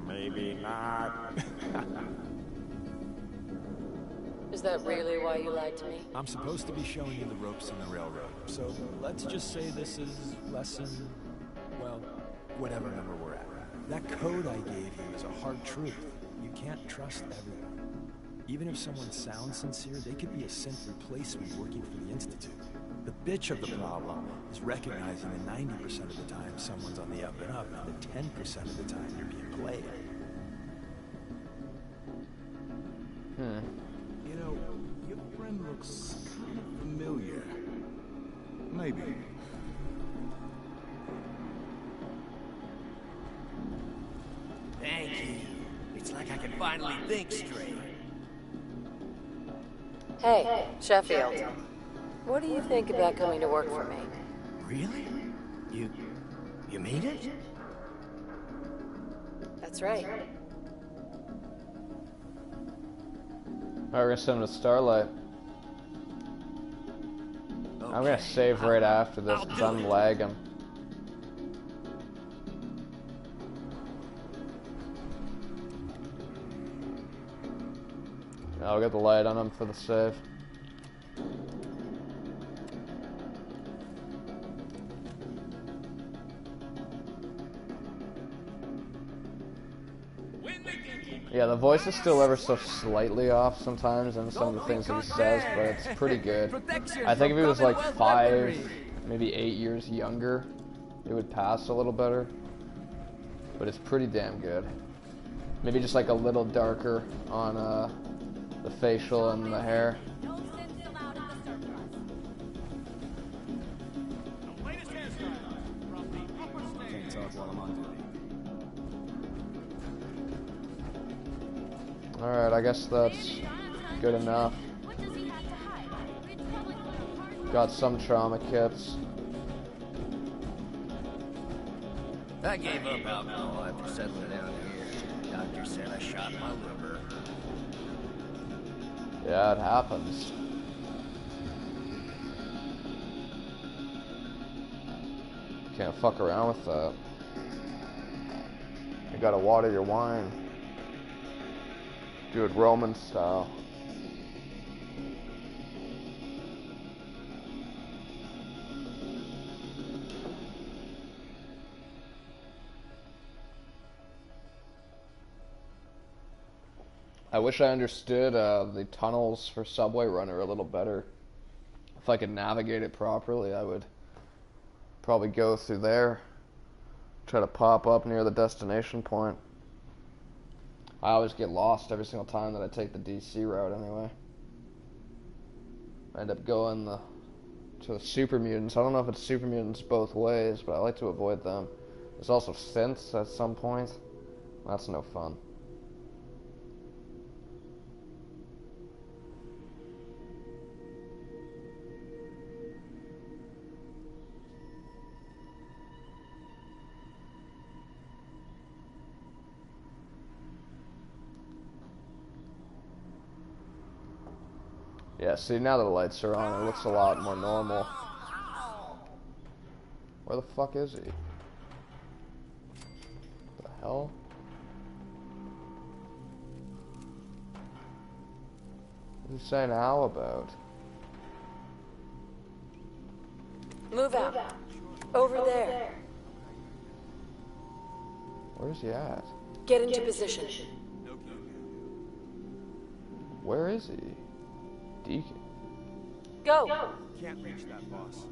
maybe not. Is that really why you lied to me? I'm supposed to be showing you the ropes in the railroad. So let's just say this is lesson, well, whatever number we're at. That code I gave you is a hard truth. You can't trust everyone. Even if someone sounds sincere, they could be a synth replacement working for the Institute. The bitch of the problem is recognizing that 90% of the time someone's on the up and up, and the 10% of the time you're being played. You know, your friend looks kind of familiar. Maybe. Thank you. It's like I can finally think straight. Hey, Sheffield. What do you think about coming to work for me? Really? You mean it? That's right. Alright, we're gonna send him to Starlight. Okay. I'm gonna save right after this because I'm lagging. I'll get the light on him for the save. Yeah, the voice is still ever so slightly off sometimes in some of the things that he says, but it's pretty good. I think if he was like 5, maybe 8 years younger, it would pass a little better. But it's pretty damn good. Maybe just like a little darker on the facial and the hair. Can't talk while I'm on duty. Alright, I guess that's good enough. Got some trauma kits. I gave up alcohol after settling down here. Doctor said I shot my liver. Yeah, it happens. Can't fuck around with that. You gotta water your wine. Do it Roman style. I wish I understood the tunnels for Subway Runner a little better. If I could navigate it properly, I would probably go through there. Try to pop up near the destination point. I always get lost every single time that I take the DC route anyway. I end up going to the Super Mutants. I don't know if it's Super Mutants both ways, but I like to avoid them. There's also synths at some point. That's no fun. Yeah, see, now that the lights are on, it looks a lot more normal. Where the fuck is he? The hell? What's he saying ow about? Move out. Over there. Where's he at? Get into position. Where is he? Deacon. Go. Can't reach that, boss.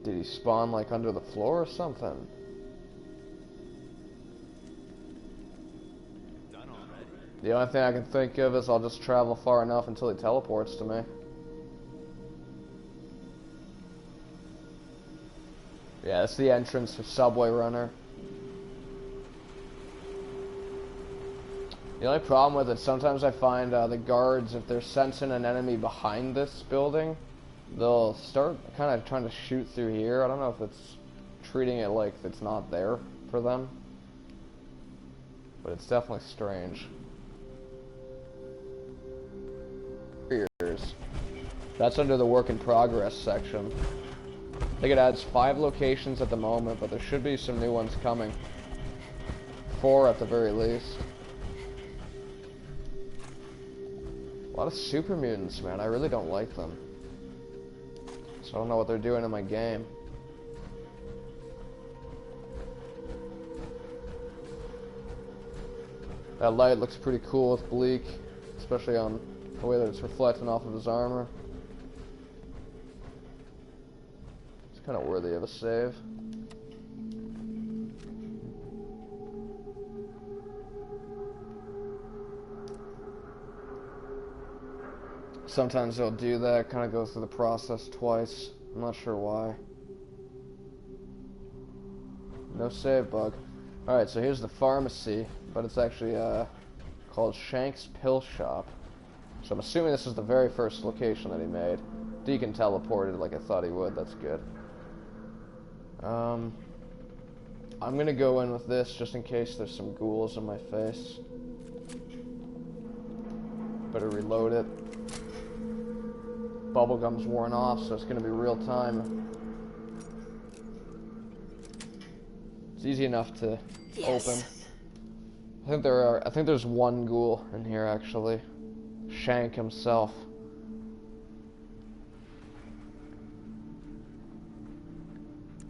Did he spawn like under the floor or something? Done already. The only thing I can think of is I'll just travel far enough until he teleports to me. Yeah, that's the entrance for Subway Runner. The only problem with it, sometimes I find the guards, if they're sensing an enemy behind this building, they'll start kind of trying to shoot through here. I don't know if it's treating it like it's not there for them, but it's definitely strange. That's under the work in progress section. I think it adds 5 locations at the moment, but there should be some new ones coming. 4 at the very least. A lot of super mutants, man. I really don't like them. So I don't know what they're doing in my game. That light looks pretty cool with Bleak, especially on the way that it's reflecting off of his armor. It's kind of worthy of a save. Sometimes they'll do that, kind of go through the process twice. I'm not sure why. No save bug. Alright, so here's the pharmacy, but it's actually called Shank's Pill Shop. So I'm assuming this is the very first location that he made. Deacon teleported like I thought he would, that's good. I'm gonna go in with this just in case there's some ghouls in my face. Better reload it. Bubblegum's worn off, so it's gonna be real time. It's easy enough to open. I think there's one ghoul in here actually. Shank himself.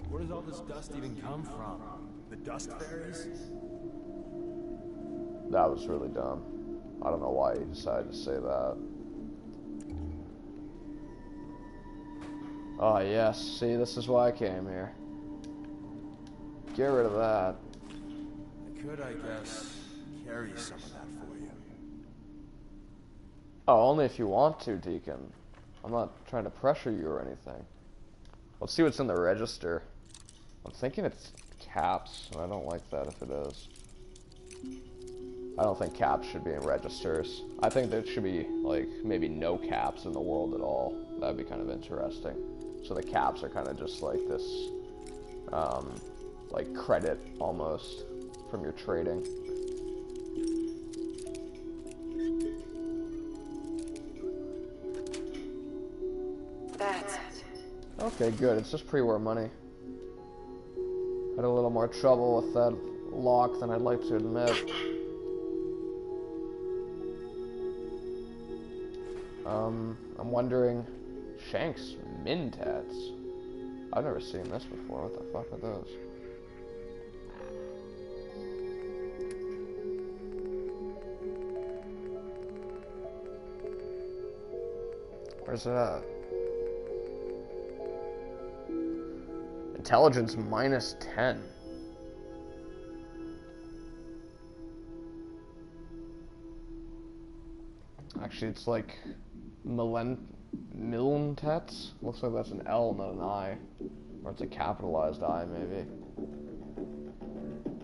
Where does all this dust even come from? The dust fairies? That was really dumb. I don't know why he decided to say that. Oh yes, see, this is why I came here. Get rid of that. I could, I guess, carry some of that for you. Oh, only if you want to, Deacon. I'm not trying to pressure you or anything. Let's see what's in the register. I'm thinking it's caps, and I don't like that if it is. I don't think caps should be in registers. I think there should be, like, maybe no caps in the world at all. That'd be kind of interesting. So the caps are kind of just like this, like credit almost from your trading. That's it. Okay, good. It's just pre-war money. Had a little more trouble with that lock than I'd like to admit. I'm wondering, Shank's Mintats. I've never seen this before. What the fuck are those? Where's it at? Intelligence -10. Actually, it's like Millentats? Looks like that's an L, not an I. Or it's a capitalized I, maybe.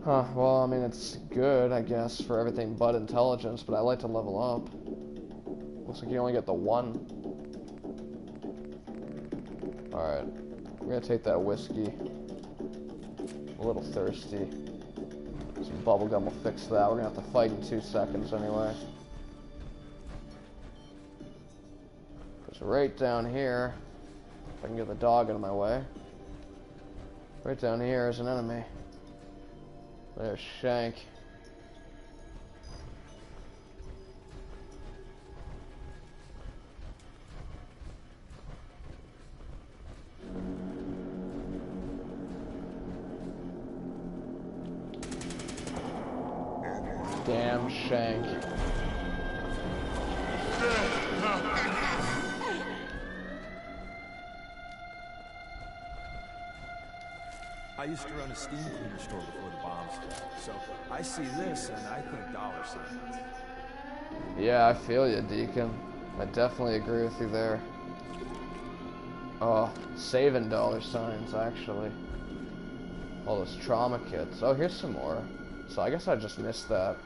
Huh, well, I mean, it's good, I guess, for everything but intelligence, but I like to level up. Looks like you only get the 1. Alright. We're gonna take that whiskey. A little thirsty. Some bubblegum will fix that. We're gonna have to fight in 2 seconds anyway. Because right down here, if I can get the dog out of my way, right down here is an enemy. There's Shank. Damn Shank. I used to run a steam cleaner store before the bombs fell, so I see this and I think dollar signs. Yeah, I feel you, Deacon. I definitely agree with you there. Oh, saving dollar signs, actually. All those trauma kits. Oh, here's some more. So I guess I just missed that.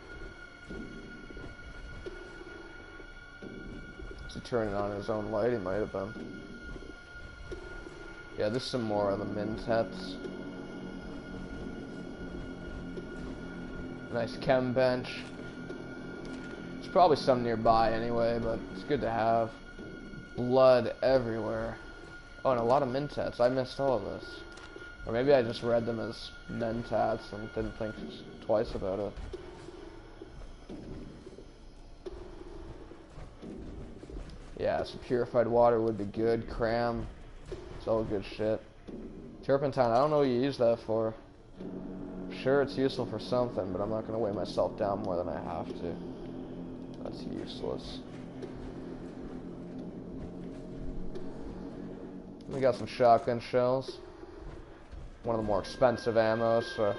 Is he turning on his own light? He might have been. Yeah, there's some more of the Mintets. Nice chem bench. There's probably some nearby anyway, but it's good to have. Blood everywhere. Oh, and a lot of Mintets. I missed all of this. Or maybe I just read them as Mentats and didn't think twice about it. Yeah, some purified water would be good. Cram. It's all good shit. Turpentine, I don't know what you use that for. Sure, it's useful for something, but I'm not going to weigh myself down more than I have to. That's useless. We got some shotgun shells. One of the more expensive ammo, so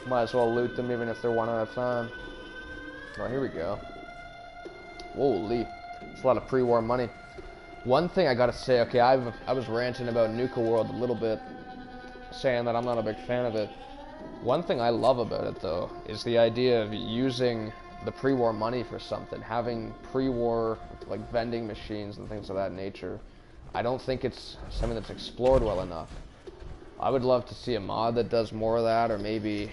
might as well loot them even if they're one at a time. Oh, here we go. Holy, it's a lot of pre-war money. One thing I gotta say, okay, I was ranting about Nuka World a little bit, saying that I'm not a big fan of it. One thing I love about it, though, is the idea of using the pre-war money for something, having pre-war, like, vending machines and things of that nature. I don't think it's something that's explored well enough. I would love to see a mod that does more of that, or maybe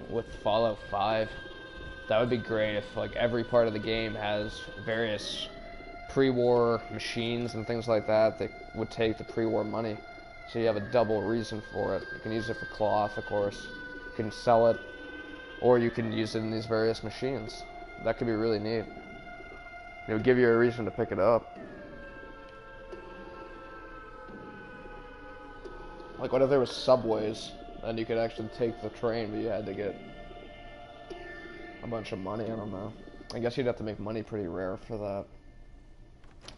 with Fallout 5. That would be great if, like, every part of the game has various pre-war machines and things like that that would take the pre-war money. So you have a double reason for it. You can use it for cloth, of course. You can sell it, or you can use it in these various machines. That could be really neat. It would give you a reason to pick it up. Like, what if there was subways, and you could actually take the train, but you had to get a bunch of money? I don't know. I guess you'd have to make money pretty rare for that.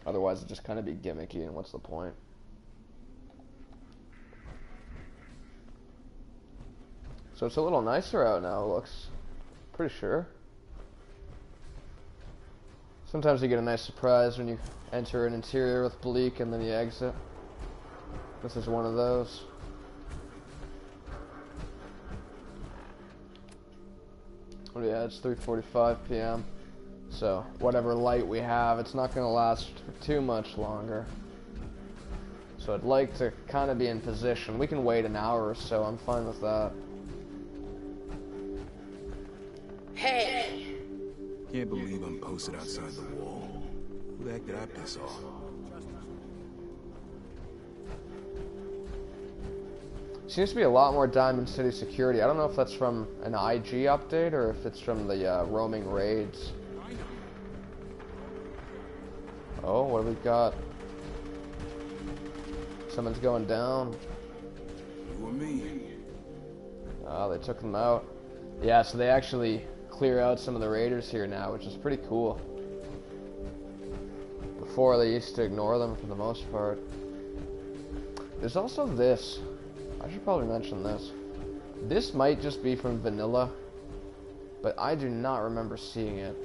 Otherwise, it'd just kind of be gimmicky, and what's the point? So it's a little nicer out now, it looks. Pretty sure. Sometimes you get a nice surprise when you enter an interior with bleak and then you exit. This is one of those. Oh yeah, it's 3:45 p.m. So whatever light we have, it's not going to last for too much longer. So I'd like to kind of be in position. We can wait an hour or so, I'm fine with that. Hey! Can't believe I'm posted outside the wall. Who the heck did I piss off? Seems to be a lot more Diamond City security. I don't know if that's from an IG update or if it's from the roaming raids. Oh, what have we got? Someone's going down. You or me? Oh, they took them out. Yeah, so they actually clear out some of the raiders here now, which is pretty cool. Before, they used to ignore them for the most part. There's also this. I should probably mention this. This might just be from vanilla, but I do not remember seeing it.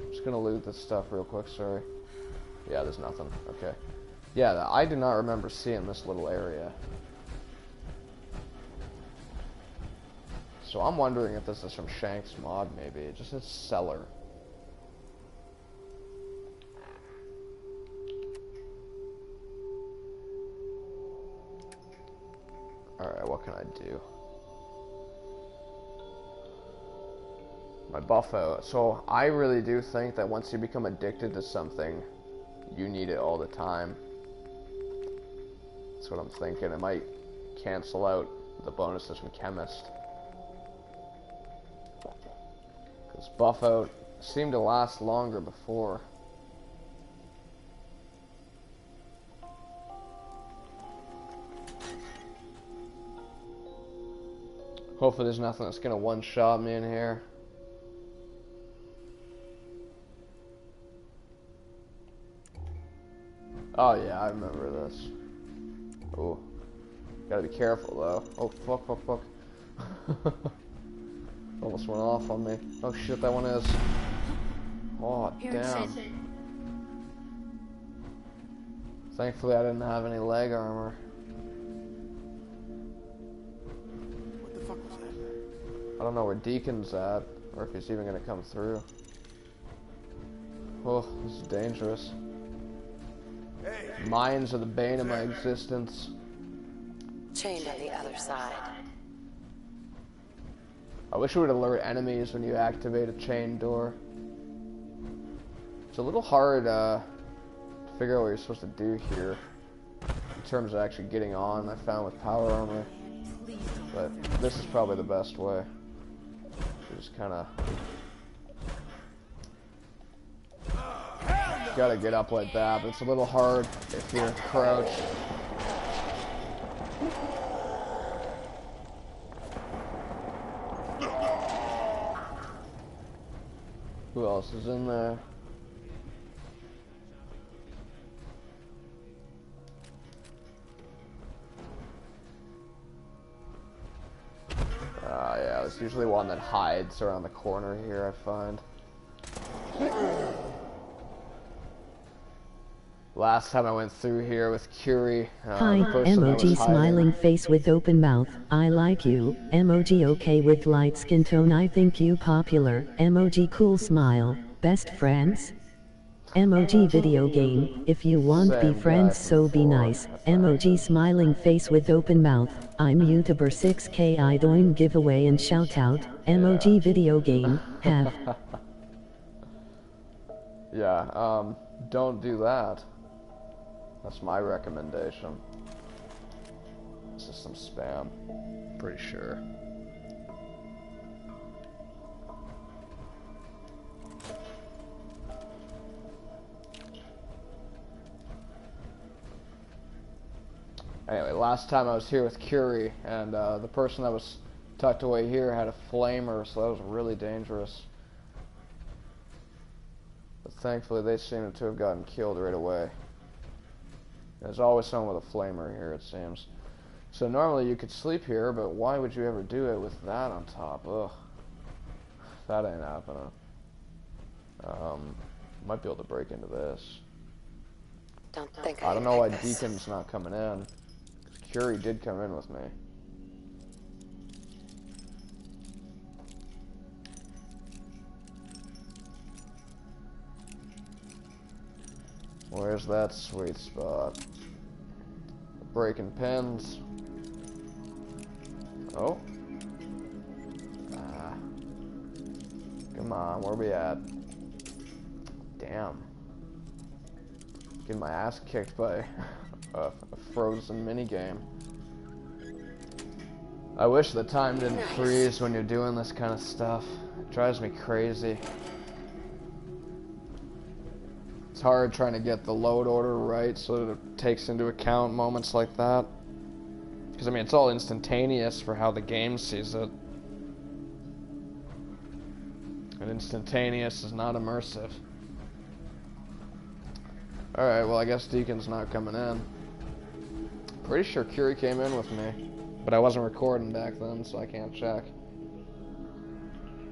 I'm just gonna loot this stuff real quick, sorry. Yeah, there's nothing. Okay. Yeah, I do not remember seeing this little area. So I'm wondering if this is from Shank's mod, maybe. It just says cellar. Alright, what can I do? My buff out. So I really do think that once you become addicted to something, you need it all the time. That's what I'm thinking. It might cancel out the bonuses from Chemist. Because buff out seemed to last longer before. Hopefully there's nothing that's gonna one-shot me in here. Oh yeah, I remember this. Oh, gotta be careful though. Oh fuck, fuck, fuck. Almost went off on me. Oh shit, that one is. Oh damn. Thankfully I didn't have any leg armor. I don't know where Deacon's at, or if he's even gonna come through. Oh, this is dangerous. Mines are the bane of my existence. Chained on the other side. I wish it would alert enemies when you activate a chain door. It's a little hard to figure out what you're supposed to do here in terms of actually getting on, I found with power armor. But this is probably the best way. You just kind of gotta get up like that, but it's a little hard if you're crouched. Who else is in there? Yeah, there's usually one that hides around the corner here, I find. Last time I went through here with Curie, Hi, the person that was emoji smiling hiding. face with open mouth, I like you, emoji okay with light skin tone I think you popular, emoji cool smile, best friends? Emoji video game, if you want be Same guy friends from so be before, nice, I think. emoji smiling face with open mouth, I'm YouTuber 6K I doing giveaway and shout out, emoji video game, have. Yeah, don't do that. That's my recommendation. This is some spam. Pretty sure. Anyway, last time I was here with Curie, and the person that was tucked away here had a flamer, so that was really dangerous. But thankfully they seem to have gotten killed right away. There's always someone with a flamer here, it seems. So normally you could sleep here, but why would you ever do it with that on top? Ugh. That ain't happening. Might be able to break into this. I don't know why Deacon's not coming in. Curie did come in with me. Where's that sweet spot? Breaking pins. Oh. Ah. Come on, where we at? Damn. Getting my ass kicked by a frozen minigame. I wish the time didn't freeze when you're doing this kind of stuff. It drives me crazy. It's hard trying to get the load order right so that it takes into account moments like that. Because, I mean, it's all instantaneous for how the game sees it. And instantaneous is not immersive. Alright, well, I guess Deacon's not coming in. Pretty sure Curie came in with me. But I wasn't recording back then, so I can't check.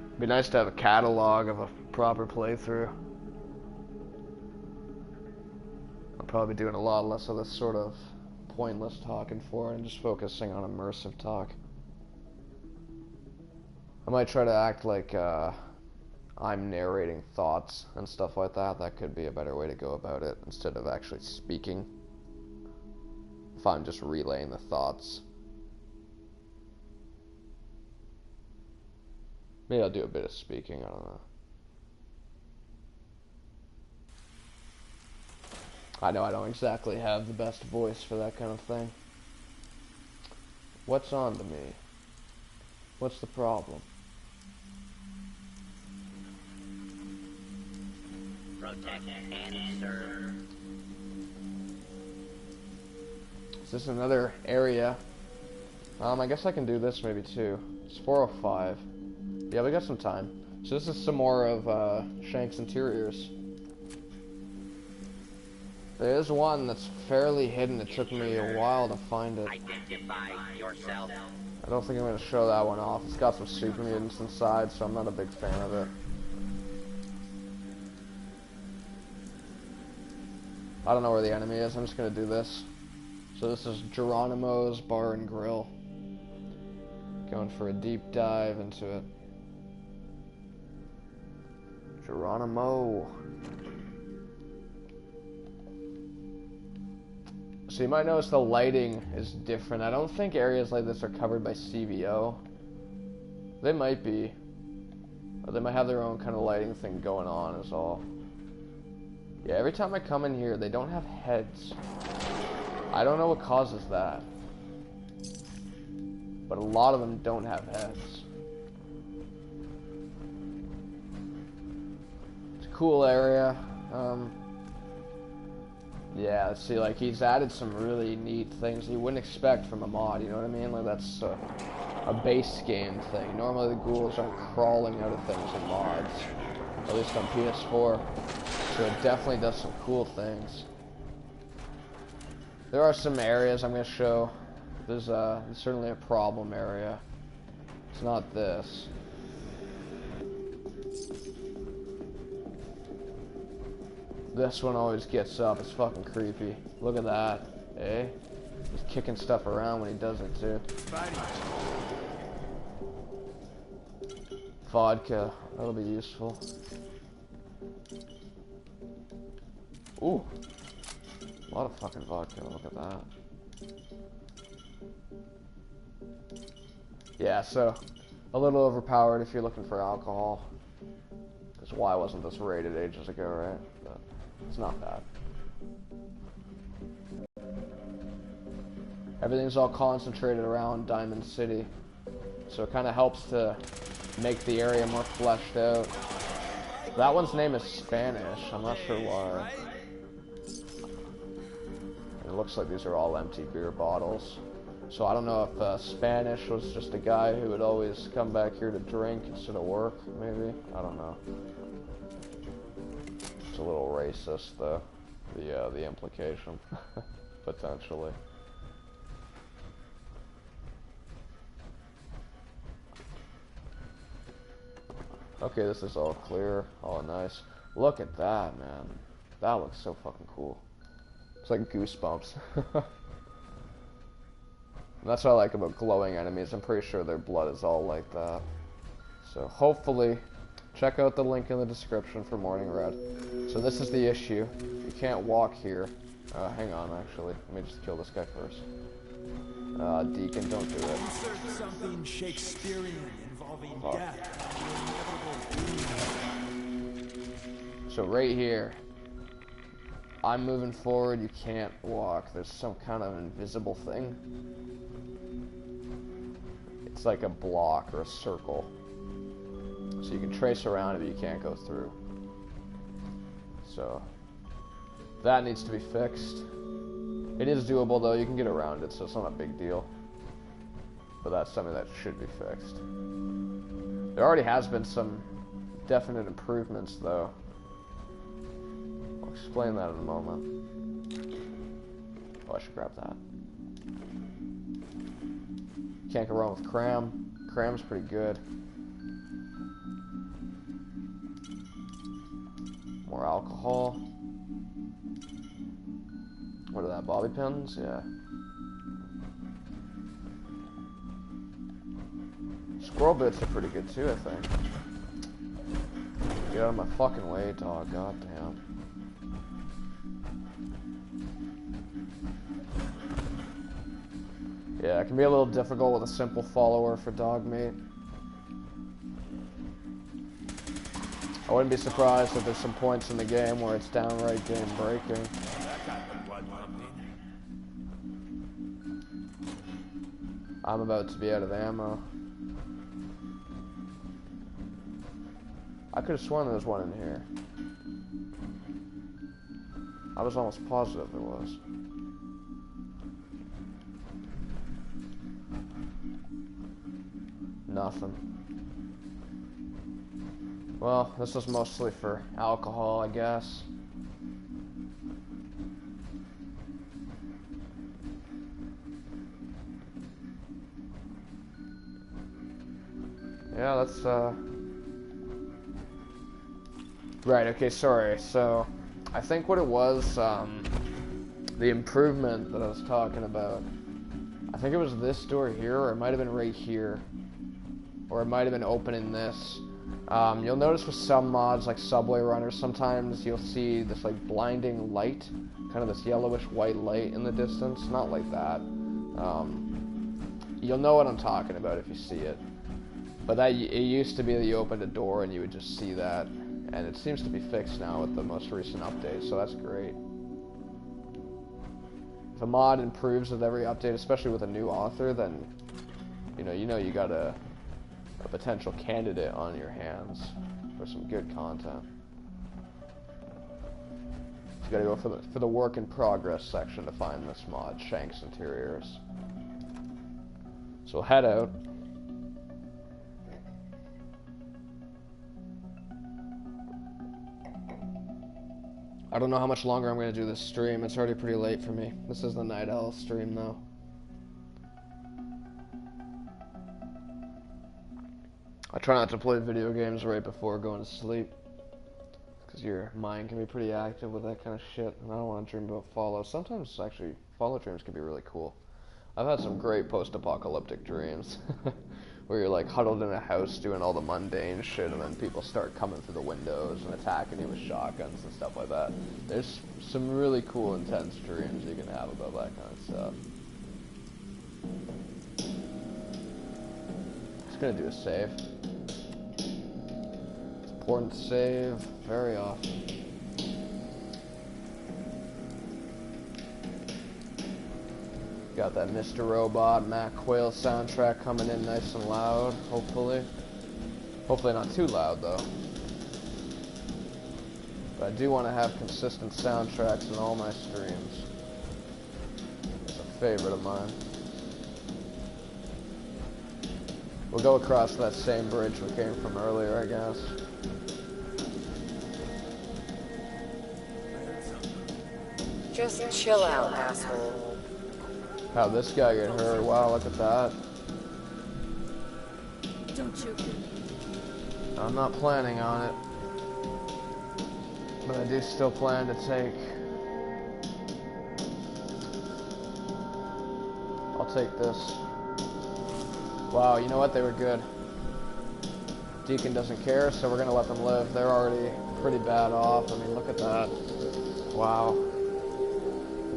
It'd be nice to have a catalog of a proper playthrough. I'll probably be doing a lot less of this sort of pointless talking for it and just focusing on immersive talk. I might try to act like I'm narrating thoughts and stuff like that. That could be a better way to go about it instead of actually speaking. If I'm just relaying the thoughts. Maybe I'll do a bit of speaking, I don't know. I know I don't exactly have the best voice for that kind of thing. What's on to me? What's the problem? Protect and serve. Is this another area? I guess I can do this maybe too. It's 4:05. Yeah, we got some time. So this is some more of Shank's Interriors. There is one that's fairly hidden. It took me a while to find it. Identify yourself. I don't think I'm going to show that one off. It's got some super mutants inside, so I'm not a big fan of it. I don't know where the enemy is. I'm just going to do this. So this is Geronimo's Bar and Grill. Going for a deep dive into it. Geronimo. So you might notice the lighting is different. I don't think areas like this are covered by CVO. They might be. Or they might have their own kind of lighting thing going on is all. Yeah, every time I come in here, they don't have heads. I don't know what causes that. But a lot of them don't have heads. It's a cool area. Yeah, let's see, like, he's added some really neat things you wouldn't expect from a mod, you know what I mean? Like, that's a base game thing. Normally the ghouls aren't crawling out of things in mods. at least on PS4. So it definitely does some cool things. There are some areas I'm going to show. There's certainly a problem area. It's not this. This one always gets up. It's fucking creepy. Look at that, eh? He's kicking stuff around when he does it too. Vodka. That'll be useful. Ooh. A lot of fucking vodka. Look at that. Yeah, so a little overpowered if you're looking for alcohol. Because why wasn't this rated ages ago, right? But it's not bad. Everything's all concentrated around Diamond City. So it kind of helps to make the area more fleshed out. That one's name is Spanish. I'm not sure why. It looks like these are all empty beer bottles. So I don't know if Spanish was just a guy who would always come back here to drink instead of work, maybe? I don't know. It's a little racist, though, the implication, potentially. Okay, this is all clear. Oh, nice. Look at that, man. That looks so fucking cool. It's like goosebumps. And that's what I like about glowing enemies. I'm pretty sure their blood is all like that. So hopefully, check out the link in the description for Morning Red. So this is the issue. You can't walk here. Hang on, actually. Let me just kill this guy first. Deacon, don't do it. Insert something Shakespearean involving death. So right here, I'm moving forward, you can't walk. There's some kind of invisible thing. It's like a block or a circle. So you can trace around it, but you can't go through. So that needs to be fixed. It is doable though, you can get around it, so it's not a big deal. But that's something that should be fixed. There already has been some definite improvements though. I'll explain that in a moment. Oh, I should grab that. Can't go wrong with Cram. Cram's pretty good. More alcohol. What are that, bobby pins? Yeah. Squirrel bits are pretty good too, I think. Get out of my fucking way, dog. God damn. Yeah, it can be a little difficult with a simple follower for dog meat. I wouldn't be surprised if there's some points in the game where it's downright game breaking. I'm about to be out of ammo. I could have sworn there was one in here. I was almost positive there was. Nothing. Well, this is mostly for alcohol, I guess. Yeah, that's, Right, okay, sorry. So, I think what it was, the improvement that I was talking about, I think it was this door here, or it might have been right here. Or it might have been opening this. You'll notice with some mods, like Subway Runners, sometimes you'll see this, like, blinding light. Kind of this yellowish white light in the distance. Not like that. You'll know what I'm talking about if you see it. But that it used to be that you opened a door and you would just see that. And it seems to be fixed now with the most recent update, so that's great. If a mod improves with every update, especially with a new author, then you know you got a potential candidate on your hands for some good content. You gotta go for the work in progress section to find this mod, Shank's Interriors. So we'll head out. I don't know how much longer I'm going to do this stream. It's already pretty late for me. This is the Night Owl stream, though. I try not to play video games right before going to sleep, because your mind can be pretty active with that kind of shit, and I don't want to dream about Fallout. Sometimes, actually, Fallout dreams can be really cool. I've had some great post-apocalyptic dreams, where you're like huddled in a house doing all the mundane shit, and then people start coming through the windows and attacking you with shotguns and stuff like that. There's some really cool, intense dreams you can have about that kind of stuff. Just gonna do a save. It's important to save very often. Got that Mr. Robot, Matt Quayle soundtrack coming in nice and loud, hopefully. Hopefully not too loud, though. But I do want to have consistent soundtracks in all my streams. It's a favorite of mine. We'll go across that same bridge we came from earlier, I guess. Just chill out, asshole. How'd this guy get hurt? Wow, look at that. Don't shoot me. I'm not planning on it. But I do still plan to take... I'll take this. Wow, you know what? They were good. Deacon doesn't care, so we're gonna let them live. They're already pretty bad off. I mean, look at that. Wow.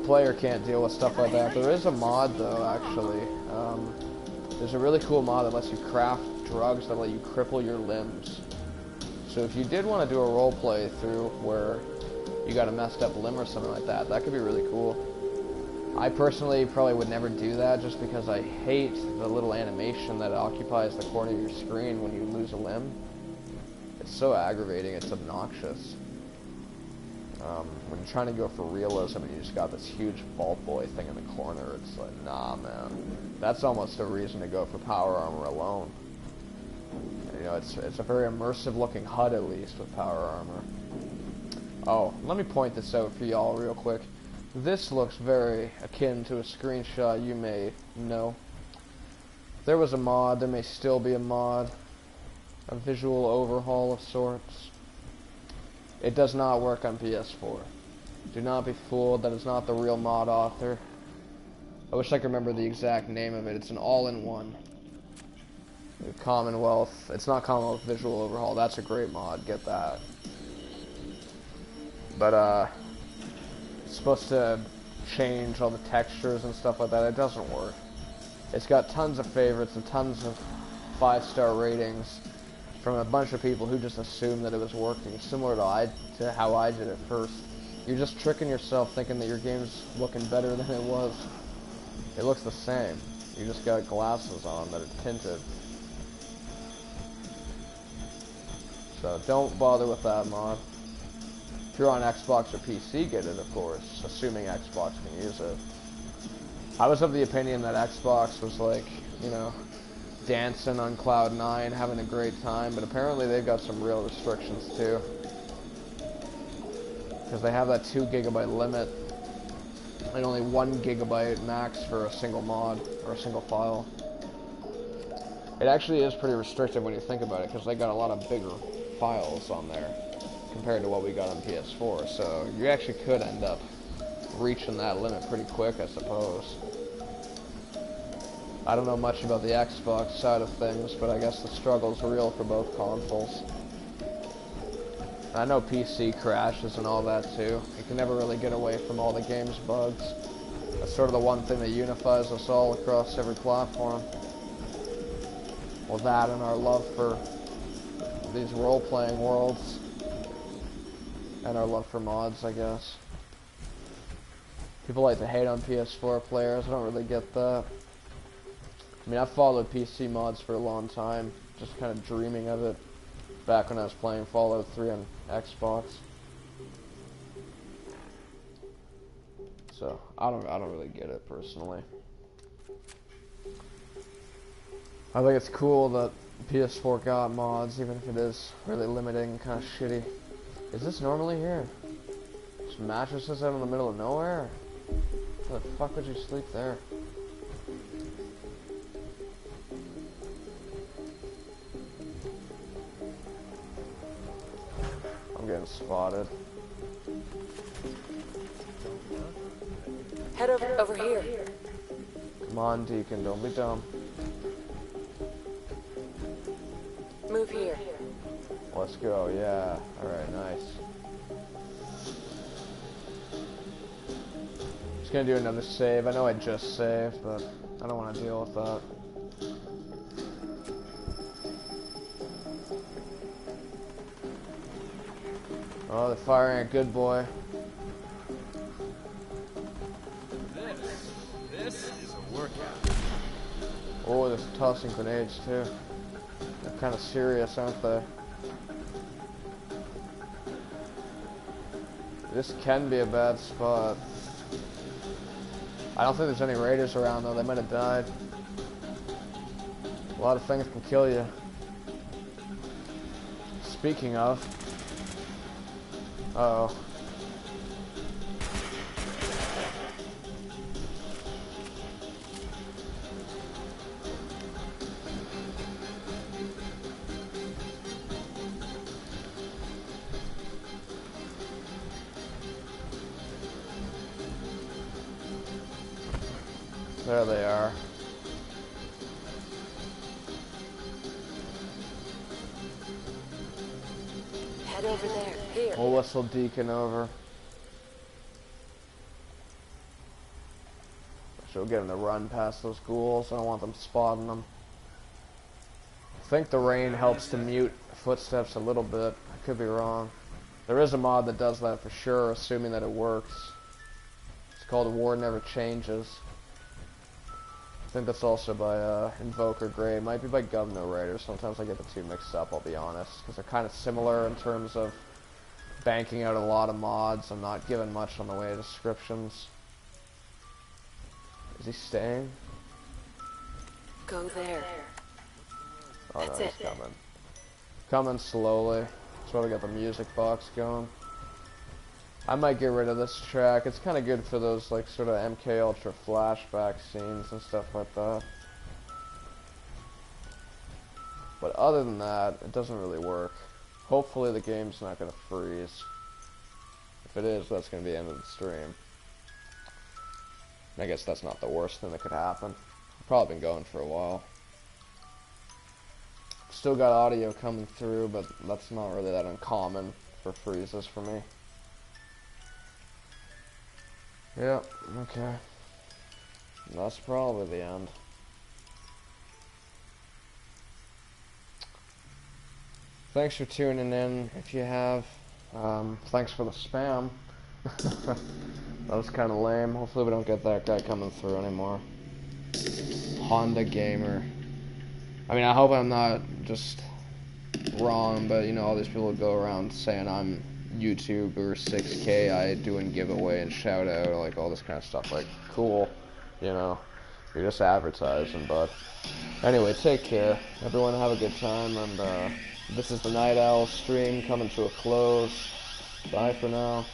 Player can't deal with stuff like that. There is a mod though, actually. There's a really cool mod that lets you craft drugs that let you cripple your limbs. So if you did want to do a role play through where you got a messed up limb or something like that, that could be really cool. I personally probably would never do that just because I hate the little animation that occupies the corner of your screen when you lose a limb. It's so aggravating, it's obnoxious. When you're trying to go for realism and you just got this huge Vault Boy thing in the corner, it's like, nah, man. That's almost a reason to go for power armor alone. You know, it's a very immersive looking HUD at least with power armor. Oh, let me point this out for y'all real quick. This looks very akin to a screenshot you may know. There was a mod, there may still be a mod. A visual overhaul of sorts. It does not work on PS4. Do not be fooled, that is not the real mod author. I wish I could remember the exact name of it. It's an all-in-one. Commonwealth. It's not Commonwealth Visual Overhaul. That's a great mod. Get that. But, it's supposed to change all the textures and stuff like that. It doesn't work. It's got tons of favorites and tons of 5-star ratings from a bunch of people who just assumed that it was working, similar to how I did it first. You're just tricking yourself thinking that your game's looking better than it was. It looks the same. You just got glasses on that are tinted. So don't bother with that mod. If you're on Xbox or PC, get it, of course, assuming Xbox can use it. I was of the opinion that Xbox was like, you know, dancing on cloud 9, having a great time, but apparently they've got some real restrictions too. Because they have that 2 GB limit, and only 1 GB max for a single mod, or a single file. It actually is pretty restrictive when you think about it, because they got a lot of bigger files on there, compared to what we got on PS4, so you actually could end up reaching that limit pretty quick, I suppose. I don't know much about the Xbox side of things, but I guess the struggle's real for both consoles. I know PC crashes and all that too. You can never really get away from all the game's bugs. That's sort of the one thing that unifies us all across every platform. Well, that and our love for these role-playing worlds. And our love for mods, I guess. People like to hate on PS4 players. I don't really get that. I mean, I've followed PC mods for a long time, just kind of dreaming of it back when I was playing Fallout 3 on Xbox. So, I don't really get it personally. I think it's cool that PS4 got mods, even if it is really limiting and kind of shitty. Is this normally here? It's Just mattresses out in the middle of nowhere? How the fuck would you sleep there? I'm getting spotted. Head over here. Come on, Deacon, don't be dumb. Move here. Let's go, yeah. Alright, nice. Just gonna do another save. I know I just saved, but I don't want to deal with that. Oh, they're firing a good boy. This is a workout. Oh, they're tossing grenades too. They're kind of serious, aren't they? This can be a bad spot. I don't think there's any raiders around though, they might have died. A lot of things can kill you. Speaking of... Uh-oh. There they are. Head over there. Here. We'll whistle Deacon over. She'll get him to run past those ghouls. I don't want them spotting them. I think the rain helps to mute footsteps a little bit. I could be wrong. There is a mod that does that for sure, assuming that it works. It's called War Never Changes. I think that's also by Invoker Gray. It might be by Governor Writer. Sometimes I get the two mixed up, I'll be honest. Because they're kind of similar in terms of banking out a lot of mods and not giving much on the way of descriptions. Is he staying? Go there. Oh That's no, he's it. coming. Coming slowly. That's why we got the music box going. I might get rid of this track. It's kind of good for those like sort of MK Ultra flashback scenes and stuff like that. But other than that, it doesn't really work. Hopefully the game's not going to freeze. If it is, that's going to be the end of the stream. I guess that's not the worst thing that could happen. I've probably been going for a while. Still got audio coming through, but that's not really that uncommon for freezes for me. Yeah, okay. That's probably the end. Thanks for tuning in, if you have. Thanks for the spam. That was kind of lame. Hopefully we don't get that guy coming through anymore. Honda Gamer. I mean, I hope I'm not just wrong, but you know, all these people go around saying I'm YouTuber 6K, I doing giveaway and shout out, like all this kind of stuff. Like, cool, you know, you're just advertising. But anyway, take care. Everyone have a good time, and this is the Night Owl stream coming to a close. Bye for now.